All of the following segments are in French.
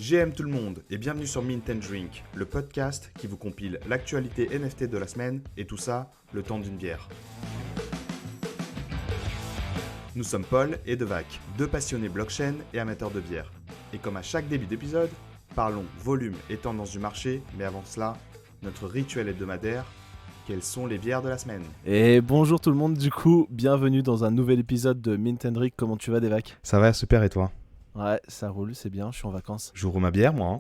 GM tout le monde et bienvenue sur Mint & Drink, le podcast qui vous compile l'actualité NFT de la semaine et tout ça, le temps d'une bière. Nous sommes Paul et Devac, deux passionnés blockchain et amateurs de bière. Et comme à chaque début d'épisode, parlons volume et tendance du marché, mais avant cela, notre rituel hebdomadaire, quelles sont les bières de la semaine ? Et bonjour tout le monde, du coup, bienvenue dans un nouvel épisode de Mint & Drink. Comment tu vas, Devac ? Ça va, super, et toi ? Ouais, ça roule, c'est bien, je suis en vacances. J'ouvre ma bière, moi.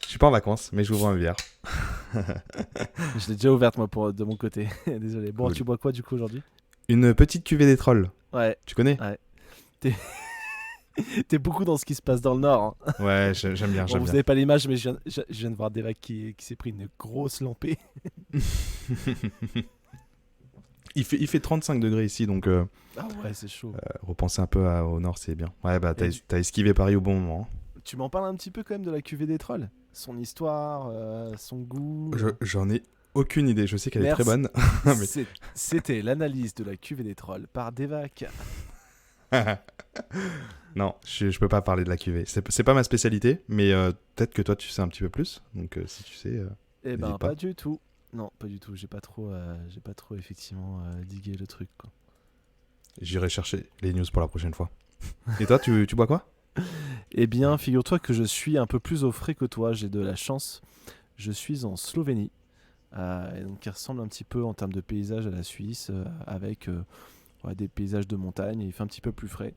Je suis pas en vacances, mais j'ouvre ma bière. Je l'ai déjà ouverte, moi, de mon côté. Désolé. Bon, Cool. tu bois quoi, du coup, aujourd'hui ? Une petite cuvée des trolls. Ouais, Tu connais ? ouais. T'es beaucoup dans ce qui se passe dans le Nord. Hein. Ouais, j'aime bien, Bon, j'aime vous bien. n'avez pas l'image, mais je viens de voir Devac qui s'est pris une grosse lampée. Il fait 35 degrés ici, donc Ah ouais, c'est chaud. repenser un peu au nord, c'est bien. Ouais, bah Et t'as esquivé Paris au bon moment. Tu m'en parles un petit peu quand même de la cuvée des trolls ? Son histoire, son goût. J'en ai aucune idée, je sais qu'elle est Merci. très bonne. Mais- C'était l'analyse de la cuvée des trolls par Devac. Non, je peux pas parler de la cuvée. C'est pas ma spécialité, mais peut-être que toi tu sais un petit peu plus. Donc si tu sais, Eh ben, n'hésite pas pas. du tout. Non, pas du tout. J'ai pas trop effectivement digué le truc, quoi. J'irai chercher les news pour la prochaine fois. Et toi, tu bois quoi ? Eh bien, figure-toi que je suis un peu plus au frais que toi. J'ai de la chance. Je suis en Slovénie, et donc qui ressemble un petit peu en termes de paysage à la Suisse, avec ouais, des paysages de montagne. Il fait un petit peu plus frais.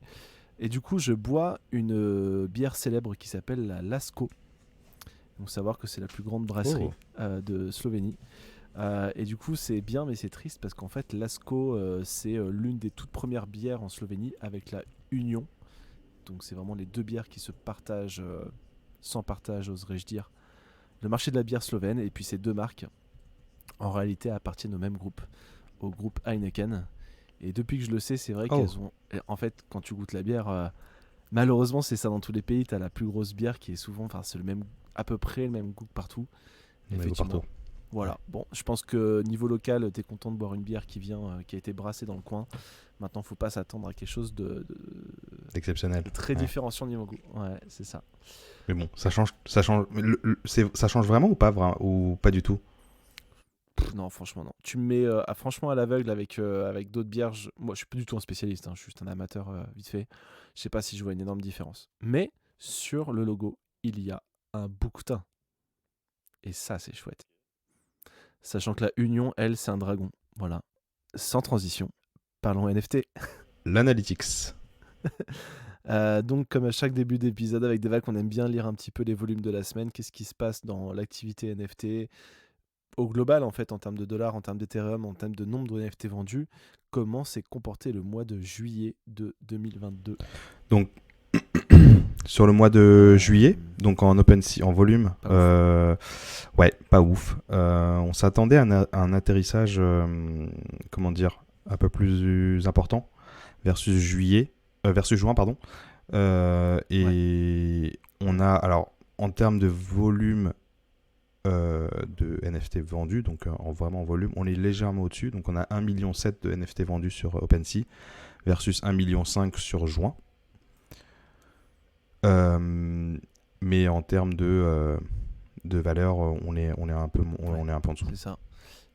Et du coup, je bois une bière célèbre qui s'appelle la Lasko. Donc, savoir que c'est la plus grande brasserie de Slovénie. Et du coup, c'est bien, mais c'est triste parce qu'en fait, Lasko, c'est l'une des toutes premières bières en Slovénie avec la Union. Donc, c'est vraiment les deux bières qui se partagent, sans partage, oserais-je dire, le marché de la bière slovène. Et puis, ces deux marques, en réalité, appartiennent au même groupe, au groupe Heineken. Et depuis que je le sais, c'est vrai qu'elles ont. En fait, quand tu goûtes la bière, malheureusement, c'est ça dans tous les pays. Tu as la plus grosse bière qui est souvent. Enfin, c'est le même, à peu près le même goût que partout. On est Effectivement. partout. Voilà, bon, je pense que niveau local, t'es content de boire une bière qui vient, qui a été brassée dans le coin. Maintenant, faut pas s'attendre à quelque chose de Exceptionnel. très Ouais. différenciant niveau goût. Ouais, c'est ça. Mais bon, ça change. Mais ça change vraiment ou pas, ou pas du tout ? Non, franchement, non. Tu me mets franchement à l'aveugle avec d'autres bières. Moi, je suis pas du tout un spécialiste, hein, je suis juste un amateur vite fait. Je sais pas si je vois une énorme différence. Mais sur le logo, il y a un bouquetin. Et ça, c'est chouette. Sachant que la Union, elle, c'est un dragon. Voilà. Sans transition. Parlons NFT. L'analytics. Donc, comme à chaque début d'épisode avec Devac, on aime bien lire un petit peu les volumes de la semaine. Qu'est-ce qui se passe dans l'activité NFT au global, en fait, en termes de dollars, en termes d'Ethereum, en termes de nombre de NFT vendus. Comment s'est comporté le mois de juillet de 2022 ? Donc, sur le mois de juillet, donc en OpenSea, en volume, ouais, pas ouf. On s'attendait à un atterrissage, comment dire, un peu plus important versus juin, pardon. Et on a, alors, en termes de volume de NFT vendus, donc vraiment en volume, on est légèrement au-dessus. Donc on a 1,7 million de NFT vendus sur OpenSea versus 1,5 million sur juin. Mais en termes de valeur, on est un peu en dessous. C'est ça.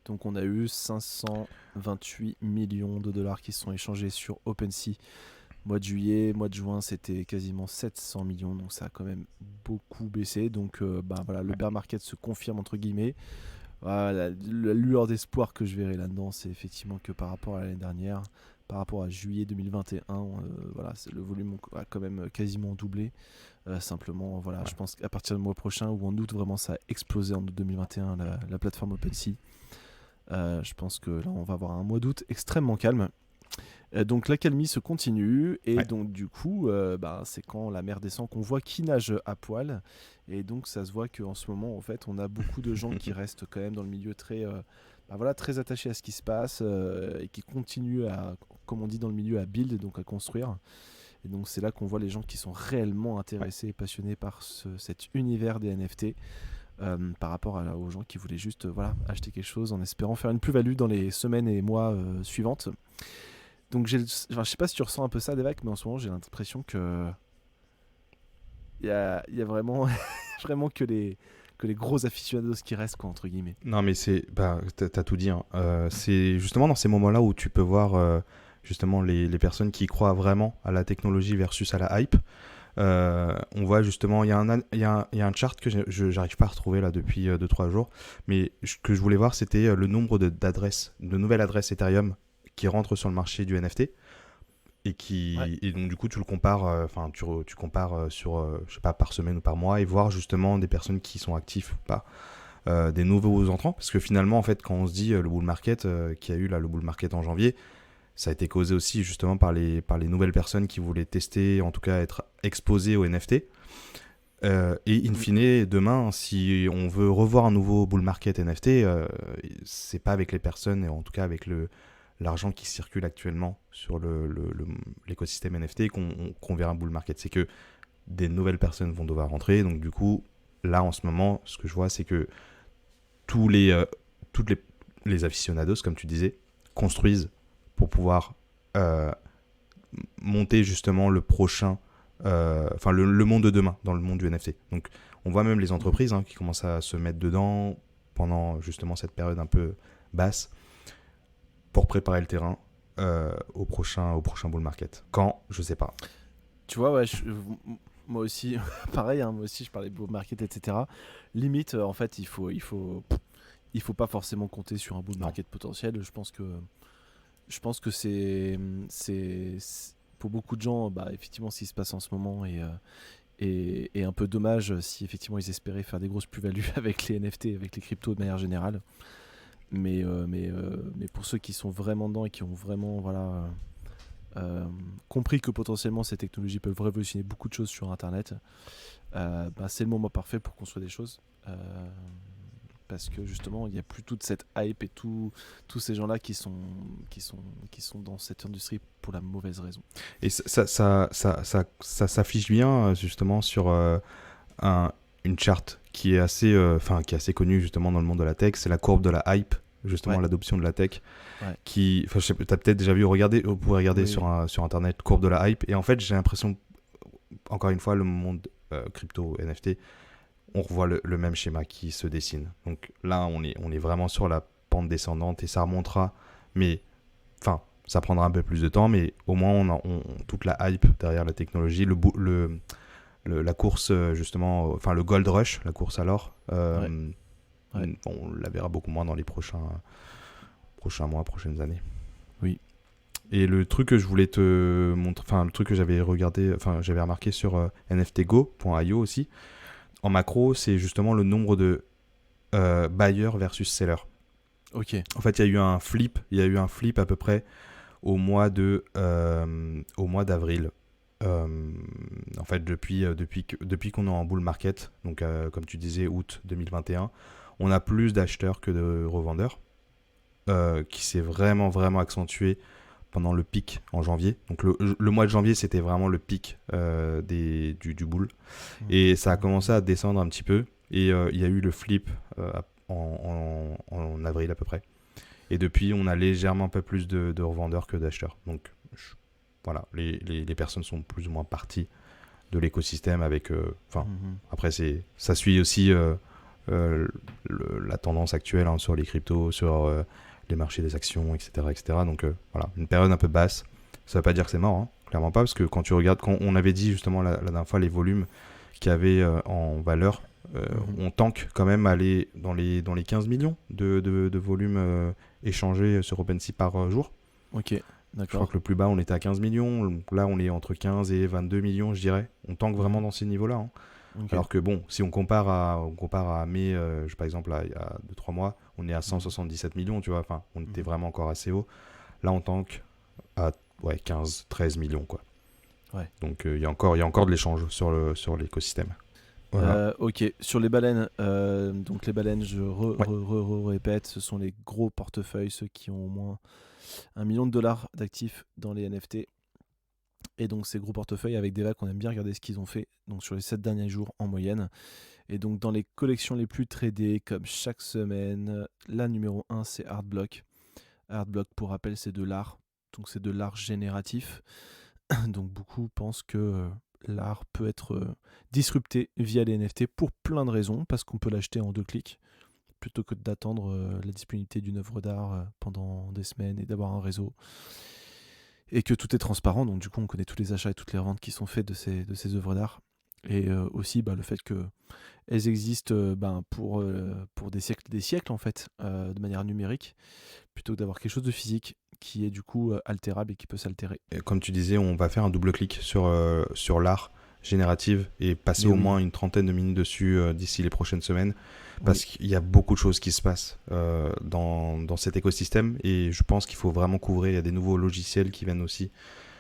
Donc on a eu 528 millions de dollars qui se sont échangés sur OpenSea. Mois de juillet, mois de juin, c'était quasiment 700 millions, donc ça a quand même beaucoup baissé. Donc voilà, le bear market se confirme entre guillemets. Voilà, la lueur d'espoir que je verrai là-dedans, c'est effectivement que par rapport à l'année dernière, par rapport à juillet 2021, voilà, le volume a quand même quasiment doublé. Simplement, voilà, je pense qu'à partir du mois prochain ou en août, vraiment, ça a explosé en août 2021, la plateforme OpenSea. Je pense que là, on va avoir un mois d'août extrêmement calme. Donc l'accalmie se continue et donc du coup c'est quand la mer descend qu'on voit qui nage à poil et donc ça se voit qu'en ce moment en fait on a beaucoup de gens qui restent quand même dans le milieu très très attachés à ce qui se passe et qui continuent à, comme on dit dans le milieu, à build, donc à construire. Et donc c'est là qu'on voit les gens qui sont réellement intéressés et passionnés par cet univers des NFT. Par rapport aux gens qui voulaient juste acheter quelque chose en espérant faire une plus-value dans les semaines et mois suivantes. Donc je sais pas si tu ressens un peu ça, Devac, mais en ce moment j'ai l'impression que il y a vraiment, vraiment que les gros aficionados qui restent, quoi, entre guillemets. Non, mais t'as tout dit, hein. C'est justement dans ces moments-là où tu peux voir justement les personnes qui croient vraiment à la technologie versus à la hype. On voit justement, il y a un chart que je n'arrive pas à retrouver là depuis 2-3 jours, mais que je voulais voir, c'était le nombre de nouvelles adresses Ethereum qui rentrent sur le marché du NFT. Et donc du coup tu le compares, tu compares sur, je sais pas, par semaine ou par mois, et voir justement des personnes qui sont actives ou pas, des nouveaux entrants, parce que finalement en fait quand on se dit le bull market qu'il y a eu là, le bull market en janvier, ça a été causé aussi justement par les nouvelles personnes qui voulaient tester, en tout cas être exposées aux NFT. Et in fine, demain, si on veut revoir un nouveau bull market NFT, c'est pas avec les personnes, et en tout cas avec l'argent qui circule actuellement sur l'écosystème NFT qu'on verra un bull market. C'est que des nouvelles personnes vont devoir rentrer. Donc du coup, là en ce moment, ce que je vois, c'est que toutes les aficionados, comme tu disais, construisent pour pouvoir monter justement le prochain, le monde de demain dans le monde du NFT. Donc on voit même les entreprises qui commencent à se mettre dedans pendant justement cette période un peu basse pour préparer le terrain au prochain bull market. Quand, je sais pas. Tu vois, ouais, moi aussi, pareil, hein, moi aussi je parlais de bull market, etc. Limite, en fait, il faut pas forcément compter sur un bull market potentiel. Je pense que c'est pour beaucoup de gens, effectivement, ce qui se passe en ce moment et un peu dommage si effectivement ils espéraient faire des grosses plus-values avec les NFT, avec les cryptos de manière générale. Mais pour ceux qui sont vraiment dedans et qui ont vraiment compris que potentiellement ces technologies peuvent révolutionner beaucoup de choses sur Internet, c'est le moment parfait pour construire des choses. Parce que justement, il n'y a plus toute cette hype et tous ces gens-là qui sont dans cette industrie pour la mauvaise raison. Et ça s'affiche bien justement sur une charte qui est assez connue justement dans le monde de la tech. C'est la courbe de la hype, justement l'adoption de la tech. Ouais. Tu as peut-être déjà vu, vous pouvez regarder sur Internet, courbe de la hype. Et en fait, j'ai l'impression, encore une fois, le monde crypto, NFT, on revoit le même schéma qui se dessine. Donc là, on est vraiment sur la pente descendante et ça remontera. Mais, ça prendra un peu plus de temps, mais au moins, on toute la hype derrière la technologie, la course, justement, le gold rush, la course à l'or, on la verra beaucoup moins dans les prochains mois, prochaines années. Oui. Et le truc que je voulais te montrer, le truc que j'avais remarqué sur nftgo.io aussi, en macro, c'est justement le nombre de buyers versus sellers. Ok. En fait, il y a eu un flip à peu près au mois d'avril. En fait, depuis qu'on est en bull market, donc comme tu disais, août 2021, on a plus d'acheteurs que de revendeurs, qui s'est vraiment, vraiment accentué pendant le pic en janvier. Donc le mois de janvier, c'était vraiment le pic du bull. Et ça a commencé à descendre un petit peu. Et il y a eu le flip en avril à peu près. Et depuis, on a légèrement un peu plus de revendeurs que d'acheteurs. Donc voilà, les personnes sont plus ou moins parties de l'écosystème avec... Après, ça suit aussi la tendance actuelle sur les cryptos, sur les marchés des actions, etc. etc. Donc voilà, une période un peu basse. Ça ne veut pas dire que c'est mort, clairement pas, parce que quand tu regardes, quand on avait dit justement la dernière fois les volumes qu'il y avait en valeur, on tank quand même aller dans les 15 millions de volumes échangés sur OpenSea par jour. Ok, d'accord. Je crois que le plus bas, on était à 15 millions. Donc là, on est entre 15 et 22 millions, je dirais. On tank vraiment dans ces niveaux-là. Okay. Alors que bon, si on compare à mai, par exemple, il y a 2-3 mois, on est à 177 millions, tu vois. Enfin, on était vraiment encore assez haut. Là, on tank à 15-13 millions, quoi. Ouais. Donc, il y a encore de l'échange sur l'écosystème. Voilà. Ok, sur les baleines, donc les baleines, je répète, ce sont les gros portefeuilles, ceux qui ont au moins $1 million d'actifs dans les NFT. Et donc ces gros portefeuilles avec des vagues, on aime bien regarder ce qu'ils ont fait donc sur les 7 derniers jours en moyenne. Et donc dans les collections les plus tradées, comme chaque semaine, la numéro 1 c'est Artblock. Artblock, pour rappel, c'est de l'art, donc c'est de l'art génératif. Donc beaucoup pensent que l'art peut être disrupté via les NFT pour plein de raisons, parce qu'on peut l'acheter en 2 clics, plutôt que d'attendre la disponibilité d'une œuvre d'art pendant des semaines et d'avoir un réseau. Et que tout est transparent, donc du coup on connaît tous les achats et toutes les reventes qui sont faites de ces œuvres d'art. Et aussi le fait qu'elles existent pour des siècles en fait, de manière numérique, plutôt que d'avoir quelque chose de physique qui est du coup altérable et qui peut s'altérer. Et comme tu disais, on va faire un double clic sur l'art générative et passer Mais au oui. moins une trentaine de minutes dessus d'ici les prochaines semaines, parce Oui. qu'il y a beaucoup de choses qui se passent dans cet écosystème, et je pense qu'il faut vraiment couvrir. Il y a des nouveaux logiciels qui viennent aussi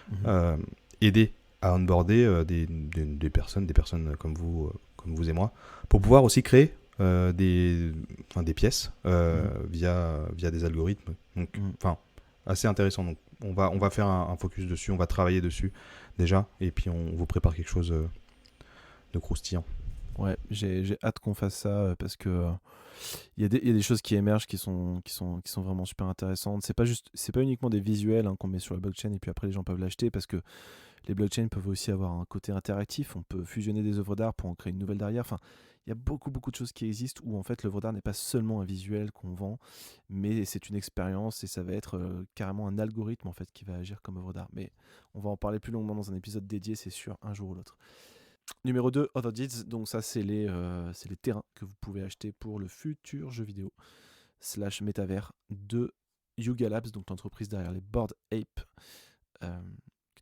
Mhm. aider à onboarder des personnes comme vous et moi, pour pouvoir aussi créer des pièces via des algorithmes. Donc, Mhm. assez intéressant. Donc, on va faire un focus dessus, on va travailler dessus déjà, et puis on vous prépare quelque chose de croustillant. Ouais, j'ai hâte qu'on fasse ça parce que il y a des choses qui émergent qui sont vraiment super intéressantes. C'est pas uniquement des visuels qu'on met sur la blockchain et puis après les gens peuvent l'acheter, parce que les blockchains peuvent aussi avoir un côté interactif. On peut fusionner des œuvres d'art pour en créer une nouvelle derrière. Enfin, il y a beaucoup de choses qui existent où en fait l'œuvre d'art n'est pas seulement un visuel qu'on vend, mais c'est une expérience et ça va être carrément un algorithme en fait qui va agir comme œuvre d'art. Mais on va en parler plus longuement dans un épisode dédié, c'est sûr, un jour ou l'autre. Numéro 2, Other Deeds. Donc ça, c'est les terrains que vous pouvez acheter pour le futur jeu vidéo / métavers de Yuga Labs, donc l'entreprise derrière les Bored Ape.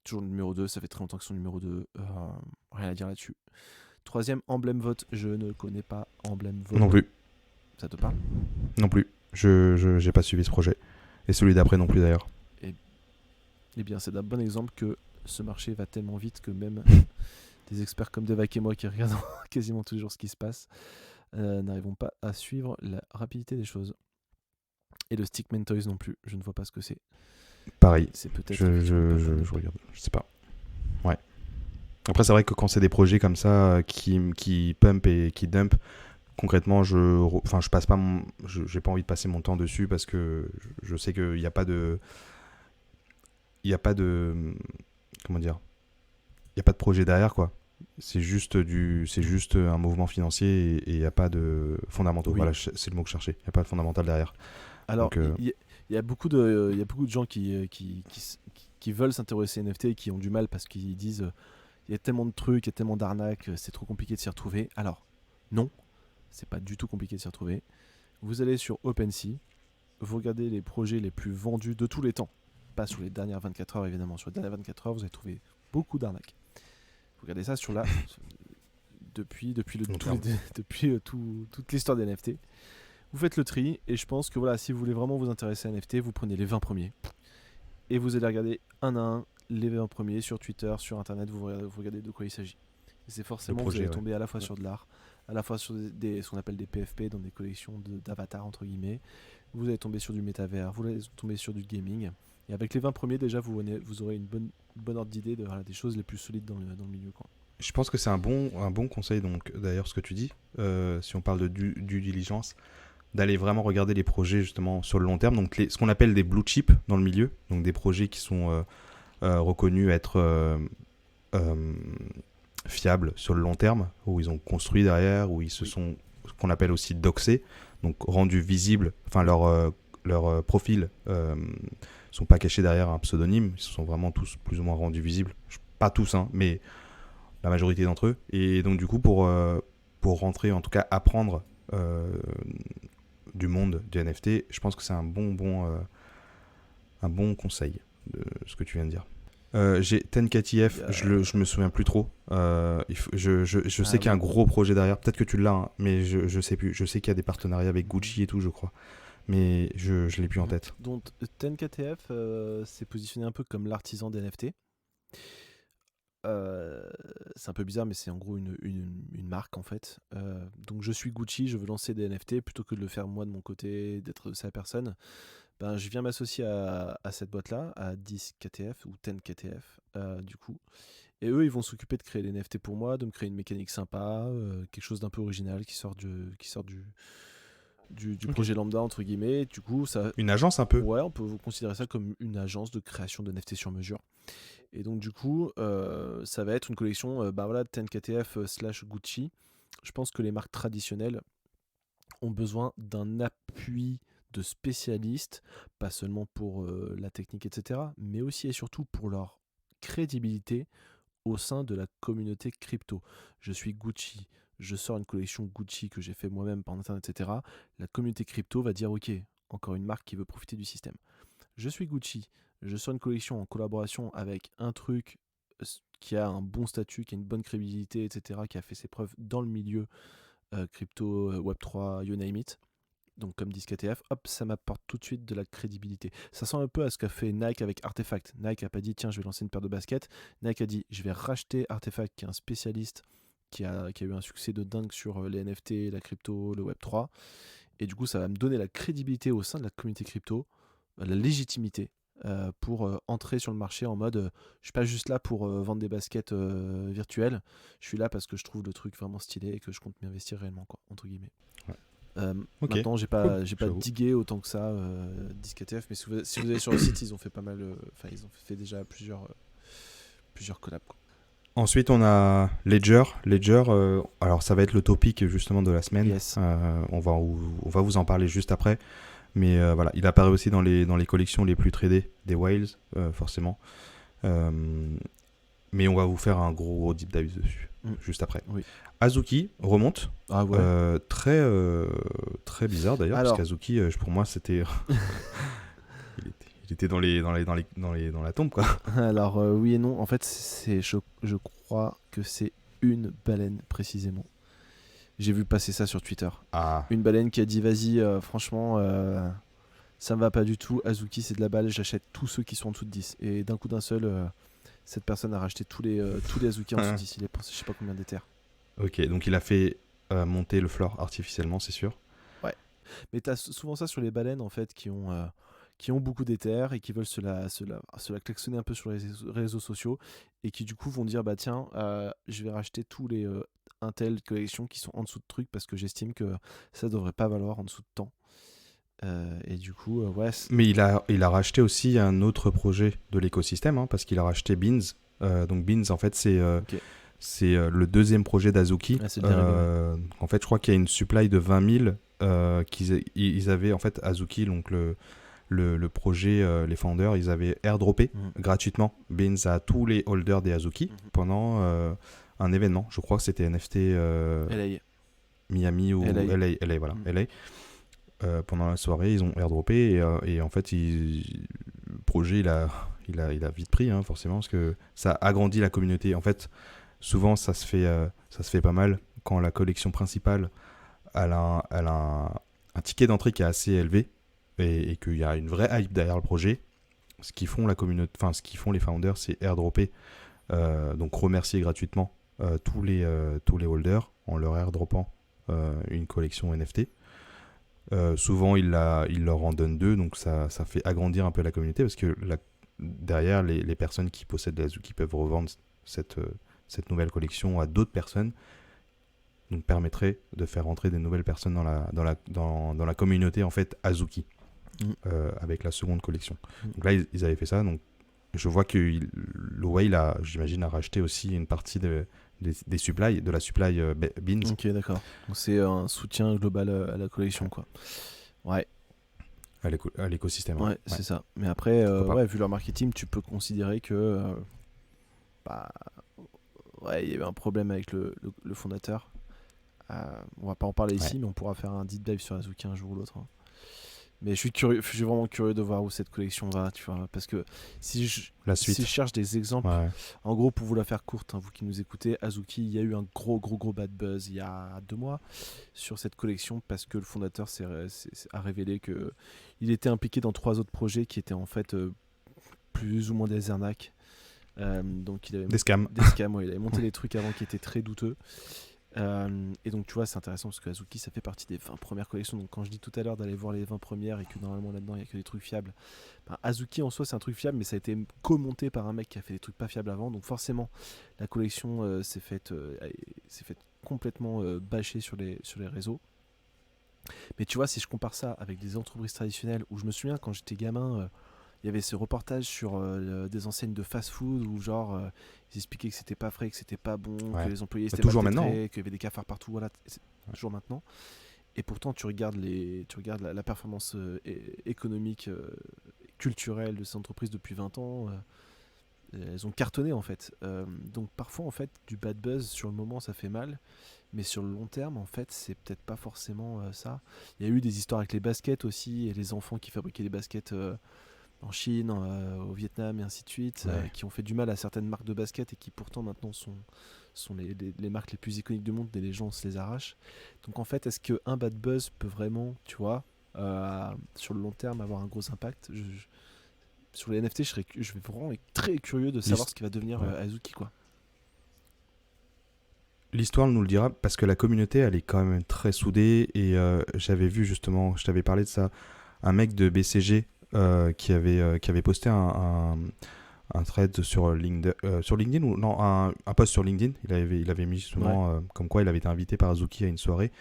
Toujours le numéro 2, ça fait très longtemps que c'est numéro 2. Rien à dire là-dessus. Troisième, Emblem Vote. Je ne connais pas Emblem Vote. Non plus, Ça te parle? non plus. Je j'ai pas suivi ce projet. Et celui d'après non plus d'ailleurs. Eh bien, c'est un bon exemple que ce marché va tellement vite que même des experts comme Devac et moi qui regardent quasiment toujours ce qui se passe n'arrivons pas à suivre la rapidité des choses. Et le Stickman Toys non plus, je ne vois pas ce que c'est. Pareil, C'est peut-être je effectivement pas le je regarde, je sais pas. Ouais. Après, c'est vrai que quand c'est des projets comme ça qui pump et qui dump, concrètement, je passe pas j'ai pas envie de passer mon temps dessus, parce que je sais qu'il n'y a pas de, comment dire, il y a pas de projet derrière, quoi. C'est juste un mouvement financier, et il n'y a pas de fondamentaux. Oui. Voilà, c'est le mot que je cherchais. Il n'y a pas de fondamental derrière. Alors, Donc, il y a beaucoup de gens qui veulent s'intéresser aux NFT et qui ont du mal parce qu'ils disent il y a tellement de trucs, il y a tellement d'arnaques, c'est trop compliqué de s'y retrouver. Alors, non, c'est pas du tout compliqué de s'y retrouver. Vous allez sur OpenSea, vous regardez les projets les plus vendus de tous les temps. Pas sur les dernières 24 heures, évidemment. Sur les dernières 24 heures, vous allez trouver beaucoup d'arnaques. Vous regardez ça depuis Long terme. toute l'histoire des NFT. Vous faites le tri et je pense que voilà, si vous voulez vraiment vous intéresser à NFT, vous prenez les 20 premiers et vous allez regarder un à un les 20 premiers sur Twitter, sur Internet, vous regardez de quoi il s'agit. Et c'est forcément, Le projet, vous allez ouais. tomber à la fois sur de l'art, à la fois sur ce qu'on appelle des PFP, dans des collections d'avatars entre guillemets. Vous allez tomber sur du métavers, vous allez tomber sur du gaming. Et avec les 20 premiers déjà, vous aurez une bonne ordre d'idée des choses les plus solides dans le milieu, quoi. Je pense que c'est un bon conseil, donc, d'ailleurs, ce que tu dis, si on parle de due diligence, d'aller vraiment regarder les projets justement sur le long terme, donc ce qu'on appelle des blue chips dans le milieu, donc des projets qui sont reconnus être fiables sur le long terme, où ils ont construit derrière, où ils se sont, ce qu'on appelle aussi doxés, donc rendus visibles, enfin leur profil sont pas cachés derrière un pseudonyme, ils se sont vraiment tous plus ou moins rendus visibles, pas tous, hein, mais la majorité d'entre eux. Et donc du coup, pour rentrer, en tout cas apprendre du monde du NFT, je pense que c'est un bon conseil de ce que tu viens de dire. J'ai 10KTF, je me souviens plus trop. Je sais qu'il y a un gros projet derrière. Peut-être que tu l'as, hein, mais je sais plus. Je sais qu'il y a des partenariats avec Gucci et tout, je crois. Mais je l'ai plus en tête. Donc 10KTF s'est positionné un peu comme l'artisan des NFT. C'est un peu bizarre, mais c'est en gros une marque en fait. Donc je suis Gucci, je veux lancer des NFT plutôt que de le faire moi de mon côté, d'être sa personne. Ben, je viens m'associer à cette boîte-là, à 10KTF ou 10KTF du coup. Et eux, ils vont s'occuper de créer les NFT pour moi, de me créer une mécanique sympa, quelque chose d'un peu original qui sort du projet lambda entre guillemets. Du coup, ça, Une agence un peu. ouais, on peut considérer ça comme une agence de création de NFT sur mesure. Et donc du coup, ça va être une collection, 10KTF / Gucci. Je pense que les marques traditionnelles ont besoin d'un appui de spécialistes, pas seulement pour la technique, etc., mais aussi et surtout pour leur crédibilité au sein de la communauté crypto. Je suis Gucci, je sors une collection Gucci que j'ai fait moi-même par internet, etc. La communauté crypto va dire ok, encore une marque qui veut profiter du système. Je suis Gucci, je sors une collection en collaboration avec un truc qui a un bon statut, qui a une bonne crédibilité, etc., qui a fait ses preuves dans le milieu crypto, Web3, you name it. Donc comme 10KTF, hop, ça m'apporte tout de suite de la crédibilité. Ça sent un peu à ce qu'a fait Nike avec Artefact. Nike a pas dit tiens je vais lancer une paire de baskets. Nike a dit je vais racheter Artefact qui est un spécialiste qui a eu un succès de dingue sur les NFT, la crypto, le Web3. Et du coup ça va me donner la crédibilité au sein de la communauté crypto, la légitimité pour entrer sur le marché en mode je suis pas juste là pour vendre des baskets virtuelles, je suis là parce que je trouve le truc vraiment stylé et que je compte m'investir réellement quoi, entre guillemets. Ouais. Okay. Maintenant j'ai pas digué autant que ça 10KTF, mais si vous allez sur le site ils ont fait pas mal, ils ont fait déjà plusieurs collabs quoi. Ensuite on a Ledger, alors ça va être le topic justement de la semaine. Yes. On va vous en parler juste après. Mais voilà, il apparaît aussi dans les collections les plus tradées des Whales, forcément. Mais on va vous faire un gros deep dive dessus, juste après. Oui. Azuki remonte. Ah ouais. Très bizarre d'ailleurs, Alors... parce qu'Azuki, pour moi, c'était... il était dans la tombe, quoi. Alors, oui et non. En fait, je crois que c'est une baleine, précisément. J'ai vu passer ça sur Twitter. Ah. Une baleine qui a dit vas-y, franchement, ça me va pas du tout. Azuki, c'est de la balle, j'achète tous ceux qui sont en dessous de 10. Et d'un coup d'un seul, cette personne a racheté tous les Azuki en dessous de 10. Il est pensé je sais pas combien d'éthers. Ok, donc il a fait monter le floor artificiellement, c'est sûr. Ouais. Mais t'as souvent ça sur les baleines en fait qui ont beaucoup d'éthers et qui veulent se la klaxonner un peu sur les réseaux sociaux et qui du coup vont dire bah tiens, je vais racheter tous les Intel collections qui sont en dessous de trucs parce que j'estime que ça devrait pas valoir en dessous de temps. Et du coup, ouais. Mais il a racheté aussi un autre projet de l'écosystème, hein, parce qu'il a racheté Beans. Donc Beans, en fait, c'est le deuxième projet d'Azuki. Ah, en fait, je crois qu'il y a une supply de 20 000 qu'ils avaient, en fait, Azuki, donc le projet, les founders, ils avaient airdroppé gratuitement Beans à tous les holders des Azuki pendant un événement. Je crois que c'était NFT LA. Miami ou LA, voilà, LA. Pendant la soirée, ils ont airdroppé et en fait, le projet, il a vite pris, hein, forcément, parce que ça agrandit la communauté. En fait, souvent, ça se fait pas mal quand la collection principale elle a un ticket d'entrée qui est assez élevé et qu'il y a une vraie hype derrière le projet. Ce qu'ils font les founders, c'est airdropper, donc remercier gratuitement tous les holders en leur airdroppant une collection NFT. Souvent, il leur en donne 2, donc ça fait agrandir un peu la communauté parce que derrière, les personnes qui possèdent les Azuki peuvent revendre cette nouvelle collection à d'autres personnes. Donc, permettrait de faire rentrer des nouvelles personnes dans la communauté en fait Azuki avec la seconde collection. Donc là, ils avaient fait ça. Donc, je vois que le Whale j'imagine, a racheté aussi une partie des supplies, de la supply Beans. Ok, d'accord. Donc c'est un soutien global à la collection, quoi. Ouais. À l'écosystème. Ouais, c'est ça. Mais après, vu leur marketing, tu peux considérer que il y avait un problème avec le fondateur. On va pas en parler ici, mais on pourra faire un deep dive sur Azuki un jour ou l'autre. Hein. Mais je suis vraiment curieux de voir où cette collection va, tu vois, parce que si je cherche des exemples, en gros, pour vous la faire courte, hein, vous qui nous écoutez, Azuki, il y a eu un gros bad buzz il y a 2 mois sur cette collection parce que le fondateur a révélé que il était impliqué dans 3 autres projets qui étaient en fait plus ou moins des arnaques. Donc il avait des scams. Ouais, il avait monté des trucs avant qui étaient très douteux. Et donc tu vois, c'est intéressant parce que Azuki, ça fait partie des 20 premières collections. Donc quand je dis tout à l'heure d'aller voir les 20 premières et que normalement là-dedans il n'y a que des trucs fiables, Azuki en soi c'est un truc fiable, mais ça a été commenté par un mec qui a fait des trucs pas fiables avant. Donc forcément la collection s'est faite complètement bâcher sur les réseaux. Mais tu vois, si je compare ça avec des entreprises traditionnelles, où je me souviens quand j'étais gamin, il y avait ce reportage sur des enseignes de fast-food où genre ils expliquaient que c'était pas frais, que c'était pas bon, que Ouais. les employés Bah, étaient toujours maltraités, maintenant, hein. qu'il y avait des cafards partout, voilà, c'est Ouais. toujours maintenant. Et pourtant, tu regardes la performance économique, culturelle de ces entreprises depuis 20 ans. Elles ont cartonné en fait. Donc parfois en fait du bad buzz sur le moment ça fait mal, mais sur le long terme en fait c'est peut-être pas forcément ça. Il y a eu des histoires avec les baskets aussi et les enfants qui fabriquaient des baskets en Chine, au Vietnam et ainsi de suite, Ouais. qui ont fait du mal à certaines marques de baskets et qui pourtant maintenant sont les marques les plus iconiques du monde et les gens se les arrachent. Donc en fait est-ce qu'un bad buzz peut vraiment, tu vois, sur le long terme avoir un gros impact? Sur les NFT, je vais vraiment être très curieux de savoir ce qui va devenir Ouais. Azuki, quoi. L'histoire nous le dira parce que la communauté, elle est quand même très soudée. Et j'avais vu justement, je t'avais parlé de ça, un mec de BCG qui avait posté un thread sur LinkedIn ou non, un post sur LinkedIn. Il avait mis justement comme quoi il avait été invité par Azuki à une soirée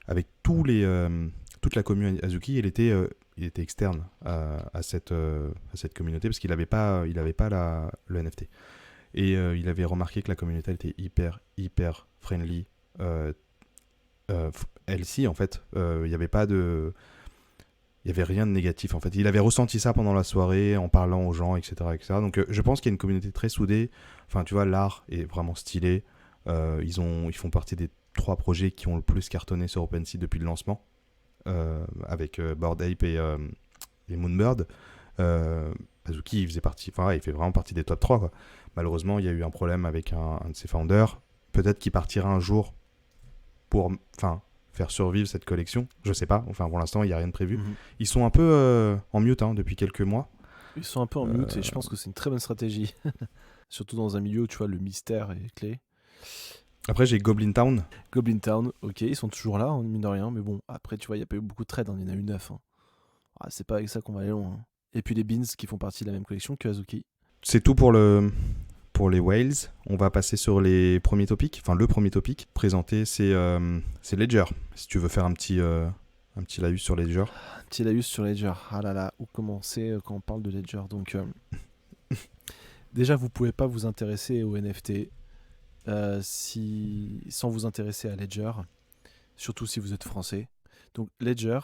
avec toute la communauté Azuki. Il était externe à cette communauté parce qu'il n'avait pas, le NFT. Et il avait remarqué que la communauté elle était hyper friendly. Elle-ci, en fait, il n'y avait pas de. Il n'y avait rien de négatif en fait. Il avait ressenti ça pendant la soirée en parlant aux gens, etc. etc. Donc je pense qu'il y a une communauté très soudée. Enfin, tu vois, l'art est vraiment stylé. Ils font partie des 3 projets qui ont le plus cartonné sur OpenSea depuis le lancement, avec Bored Ape et Moonbird. Azuki, il fait vraiment partie des top 3, quoi. Malheureusement, il y a eu un problème avec un de ses founders. Peut-être qu'il partira un jour pour faire survivre cette collection. Je sais pas. Enfin, pour l'instant, il n'y a rien de prévu. Mhm. Ils sont un peu en mute depuis quelques mois. Ils sont un peu en mute et je pense que c'est une très bonne stratégie. Surtout dans un milieu où tu vois le mystère est clé. Après, j'ai Goblin Town. Goblin Town, ok, ils sont toujours là, hein, mine de rien, mais bon, après tu vois, il n'y a pas eu beaucoup de trades, hein, il y en a eu 9. Hein. Ah, c'est pas avec ça qu'on va aller loin. Hein. Et puis les Beans qui font partie de la même collection que Azuki. C'est tout pour les whales. On va passer sur les premiers topics. Enfin, le premier topic présenté, c'est Ledger. Si tu veux faire un petit laïus sur Ledger. Un petit laïus sur Ledger. Ah là là, où commencer quand on parle de Ledger? Donc, déjà, vous pouvez pas vous intéresser aux NFT sans vous intéresser à Ledger, surtout si vous êtes français. Donc, Ledger,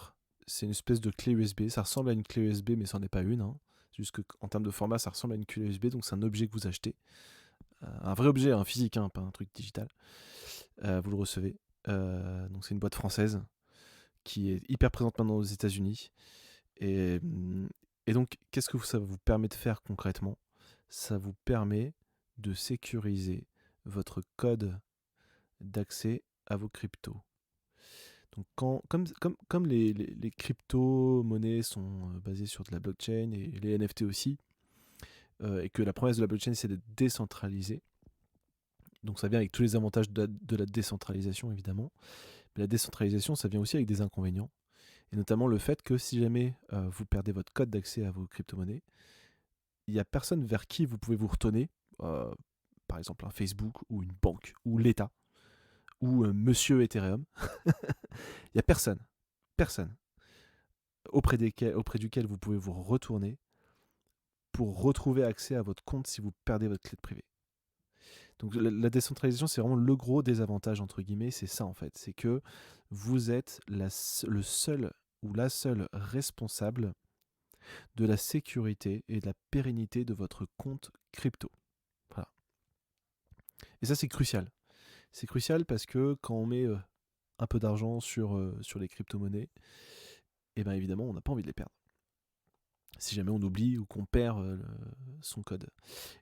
c'est une espèce de clé USB. Ça ressemble à une clé USB, mais ça n'en est pas une. Hein. Juste qu'en termes de format, ça ressemble à une clé USB. Donc, c'est un objet que vous achetez. Un vrai objet, un physique, hein, pas un truc digital. Vous le recevez. Donc, c'est une boîte française qui est hyper présente maintenant aux États-Unis. Et donc, qu'est-ce que ça vous permet de faire concrètement? Ça vous permet de sécuriser votre code d'accès à vos cryptos. Donc, comme les crypto-monnaies sont basées sur de la blockchain et les NFT aussi, et que la promesse de la blockchain c'est d'être décentralisé, donc ça vient avec tous les avantages de la décentralisation évidemment, mais la décentralisation ça vient aussi avec des inconvénients. Et notamment le fait que si jamais vous perdez votre code d'accès à vos crypto-monnaies, il n'y a personne vers qui vous pouvez vous retourner, par exemple un Facebook ou une banque ou l'État ou Monsieur Ethereum. Il n'y a personne auprès duquel vous pouvez vous retourner pour retrouver accès à votre compte si vous perdez votre clé de privé. Donc la décentralisation, c'est vraiment le gros désavantage, entre guillemets, c'est ça en fait. C'est que vous êtes le seul ou la seule responsable de la sécurité et de la pérennité de votre compte crypto. Voilà. Et ça, c'est crucial. C'est crucial parce que quand on met un peu d'argent sur les crypto-monnaies, et bien évidemment, on n'a pas envie de les perdre. Si jamais on oublie ou qu'on perd son code.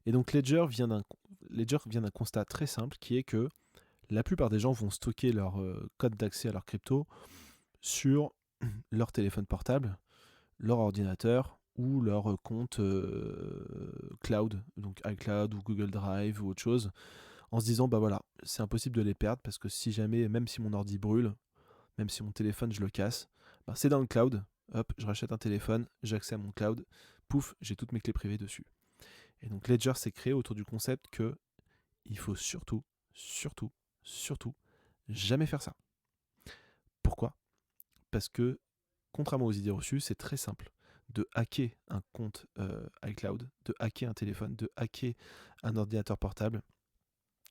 Et donc Ledger vient d'un constat très simple qui est que la plupart des gens vont stocker leur code d'accès à leur crypto sur leur téléphone portable, leur ordinateur ou leur compte cloud, donc iCloud ou Google Drive ou autre chose, en se disant bah voilà, c'est impossible de les perdre parce que si jamais, même si mon ordi brûle, même si mon téléphone je le casse, bah c'est dans le cloud, hop, je rachète un téléphone, j'ai accès à mon cloud, pouf, j'ai toutes mes clés privées dessus. Et donc Ledger s'est créé autour du concept que il faut surtout jamais faire ça. Pourquoi ? parce que, contrairement aux idées reçues, c'est très simple de hacker un compte iCloud, de hacker un téléphone, de hacker un ordinateur portable.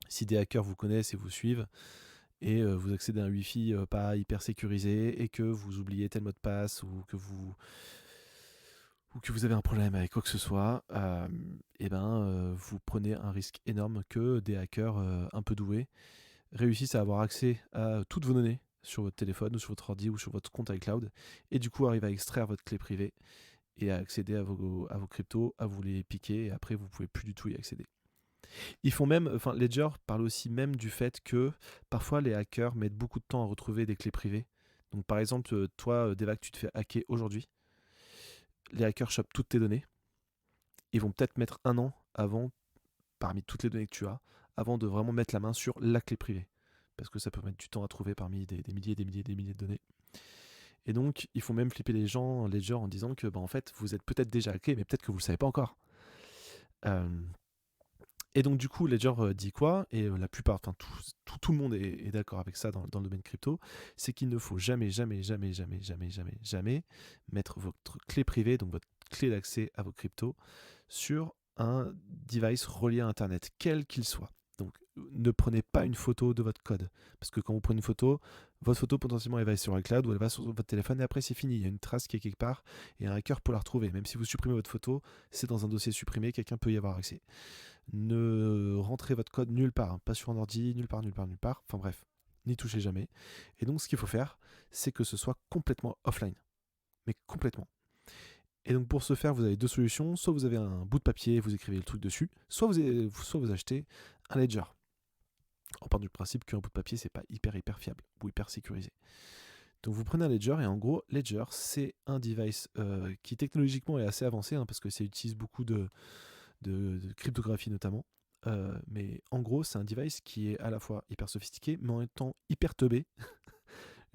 Si des hackers vous connaissent et vous suivent, et vous accédez à un Wi-Fi pas hyper sécurisé, et que vous oubliez tel mot de passe, ou que vous avez un problème avec quoi que ce soit, vous prenez un risque énorme que des hackers un peu doués réussissent à avoir accès à toutes vos données sur votre téléphone ou sur votre ordi ou sur votre compte iCloud, et du coup arrivent à extraire votre clé privée et à accéder à vos cryptos, à vous les piquer, et après vous pouvez plus du tout y accéder. Ils font même, Ledger parle aussi même du fait que parfois les hackers mettent beaucoup de temps à retrouver des clés privées. Donc par exemple, toi, Devac, tu te fais hacker aujourd'hui. Les hackers chopent toutes tes données. Ils vont peut-être mettre 1 an avant, parmi toutes les données que tu as, avant de vraiment mettre la main sur la clé privée. Parce que ça peut mettre du temps à trouver parmi des milliers de données. Et donc, il faut même flipper les gens, Ledger, en disant que en fait, vous êtes peut-être déjà hacké, mais peut-être que vous ne le savez pas encore. Et donc, du coup, Ledger dit quoi ? Et la plupart, tout le monde est d'accord avec ça dans le domaine crypto, c'est qu'il ne faut jamais mettre votre clé privée, donc votre clé d'accès à vos cryptos, sur un device relié à Internet, quel qu'il soit. Donc, ne prenez pas une photo de votre code. Parce que quand vous prenez une photo, votre photo potentiellement elle va sur iCloud ou elle va sur votre téléphone et après c'est fini. Il y a une trace qui est quelque part et un hacker peut la retrouver. Même si vous supprimez votre photo, c'est dans un dossier supprimé, quelqu'un peut y avoir accès. Ne rentrez votre code nulle part, pas sur un ordi, nulle part. Enfin bref, n'y touchez jamais. Et donc ce qu'il faut faire, c'est que ce soit complètement offline. Mais complètement. Et donc pour ce faire, vous avez 2 solutions. Soit vous avez un bout de papier, vous écrivez le truc dessus, soit vous achetez un Ledger. On part du principe qu'un bout de papier, c'est pas hyper fiable ou hyper sécurisé. Donc vous prenez un Ledger, et en gros, Ledger, c'est un device qui technologiquement est assez avancé, parce que ça utilise beaucoup de cryptographie notamment. Mais en gros, c'est un device qui est à la fois hyper sophistiqué, mais en même temps hyper teubé.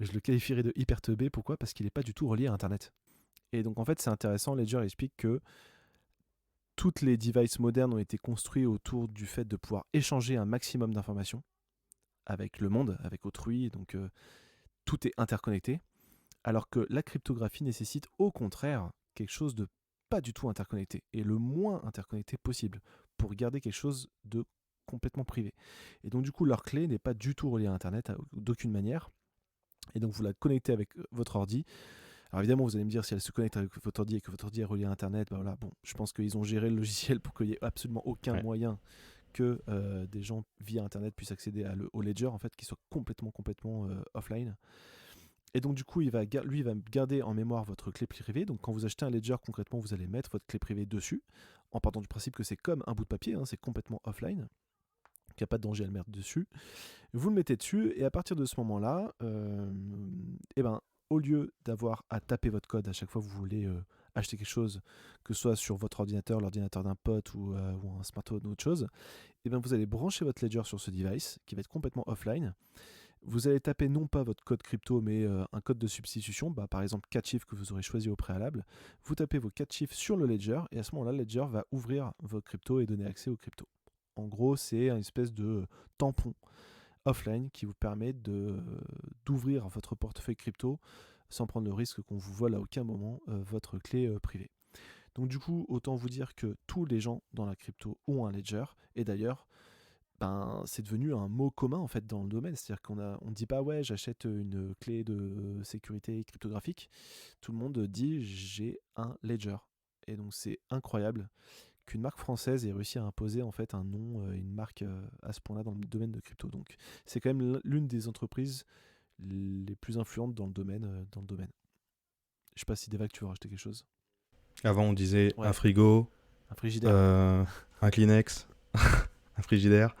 Je le qualifierais de hyper teubé. Pourquoi ? Parce qu'il n'est pas du tout relié à Internet. Et donc en fait, c'est intéressant. Ledger explique que toutes les devices modernes ont été construits autour du fait de pouvoir échanger un maximum d'informations avec le monde, avec autrui. Donc tout est interconnecté. Alors que la cryptographie nécessite au contraire quelque chose de pas du tout interconnecté, et le moins interconnecté possible, pour garder quelque chose de complètement privé. Et donc du coup, leur clé n'est pas du tout reliée à Internet d'aucune manière. Et donc vous la connectez avec votre ordi. Alors évidemment, vous allez me dire, si elle se connecte avec votre ordi et que votre ordi est relié à Internet, je pense qu'ils ont géré le logiciel pour qu'il n'y ait absolument aucun moyen que des gens via Internet puissent accéder au Ledger, en fait, qui soit complètement offline. Et donc du coup, lui va garder en mémoire votre clé privée. Donc quand vous achetez un Ledger, concrètement, vous allez mettre votre clé privée dessus, en partant du principe que c'est comme un bout de papier, c'est complètement offline, qu'il n'y a pas de danger à le mettre dessus. Vous le mettez dessus, et à partir de ce moment-là, au lieu d'avoir à taper votre code à chaque fois que vous voulez acheter quelque chose, que ce soit sur votre ordinateur, l'ordinateur d'un pote ou un smartphone ou autre chose, vous allez brancher votre Ledger sur ce device qui va être complètement offline. Vous allez taper non pas votre code crypto, mais un code de substitution, par exemple 4 chiffres que vous aurez choisi au préalable. Vous tapez vos 4 chiffres sur le Ledger, et à ce moment-là, le Ledger va ouvrir vos cryptos et donner accès aux cryptos. En gros, c'est une espèce de tampon offline qui vous permet d'ouvrir votre portefeuille crypto sans prendre le risque qu'on vous vole à aucun moment votre clé privée. Donc du coup, autant vous dire que tous les gens dans la crypto ont un Ledger, et d'ailleurs, c'est devenu un mot commun en fait dans le domaine. C'est-à-dire qu'on ne dit pas ouais, j'achète une clé de sécurité cryptographique. Tout le monde dit j'ai un Ledger. Et donc c'est incroyable qu'une marque française ait réussi à imposer en fait un nom, une marque à ce point-là dans le domaine de crypto. Donc c'est quand même l'une des entreprises les plus influentes dans le domaine. Je sais pas si Devac, tu veux rajouter quelque chose. Avant on disait un frigo, un frigidaire, un Kleenex, un frigidaire,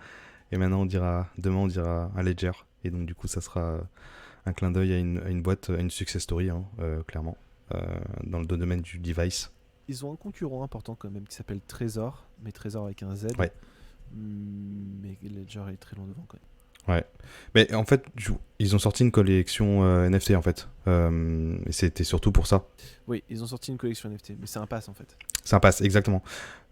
et maintenant demain on dira un Ledger. Et donc du coup ça sera un clin d'œil à une boîte, à une success story, clairement, dans le domaine du device. Ils ont un concurrent important quand même qui s'appelle Trésor, mais Trésor avec un Z. Ouais. Mais Ledger est très loin devant quand même. Ouais. Mais en fait, ils ont sorti une collection NFT en fait. Et c'était surtout pour ça. Oui, ils ont sorti une collection NFT, mais c'est un pass en fait. C'est un pass, exactement.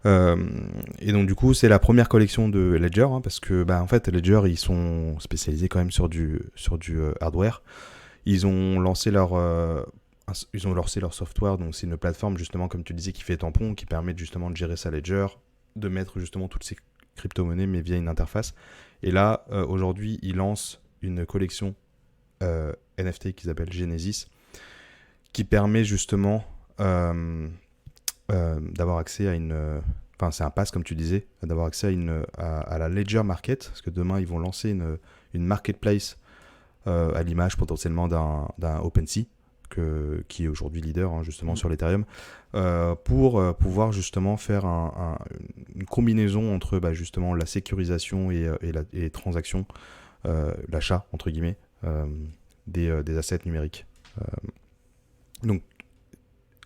Et donc du coup, c'est la première collection de Ledger, parce que en fait, Ledger, ils sont spécialisés quand même sur du hardware. ils ont lancé leur software, donc c'est une plateforme justement comme tu disais qui fait tampon, qui permet justement de gérer sa ledger, de mettre justement toutes ces crypto-monnaies mais via une interface. Et là aujourd'hui ils lancent une collection NFT qui s'appelle Genesis, qui permet justement d'avoir accès à une... Enfin, c'est un pass, comme tu disais, d'avoir accès à la Ledger Market, parce que demain, ils vont lancer une marketplace à l'image potentiellement d'un OpenSea, qui est aujourd'hui leader justement sur l'Ethereum, pour pouvoir justement faire une combinaison entre justement la sécurisation et les transactions, l'achat, entre guillemets, des assets numériques. Donc,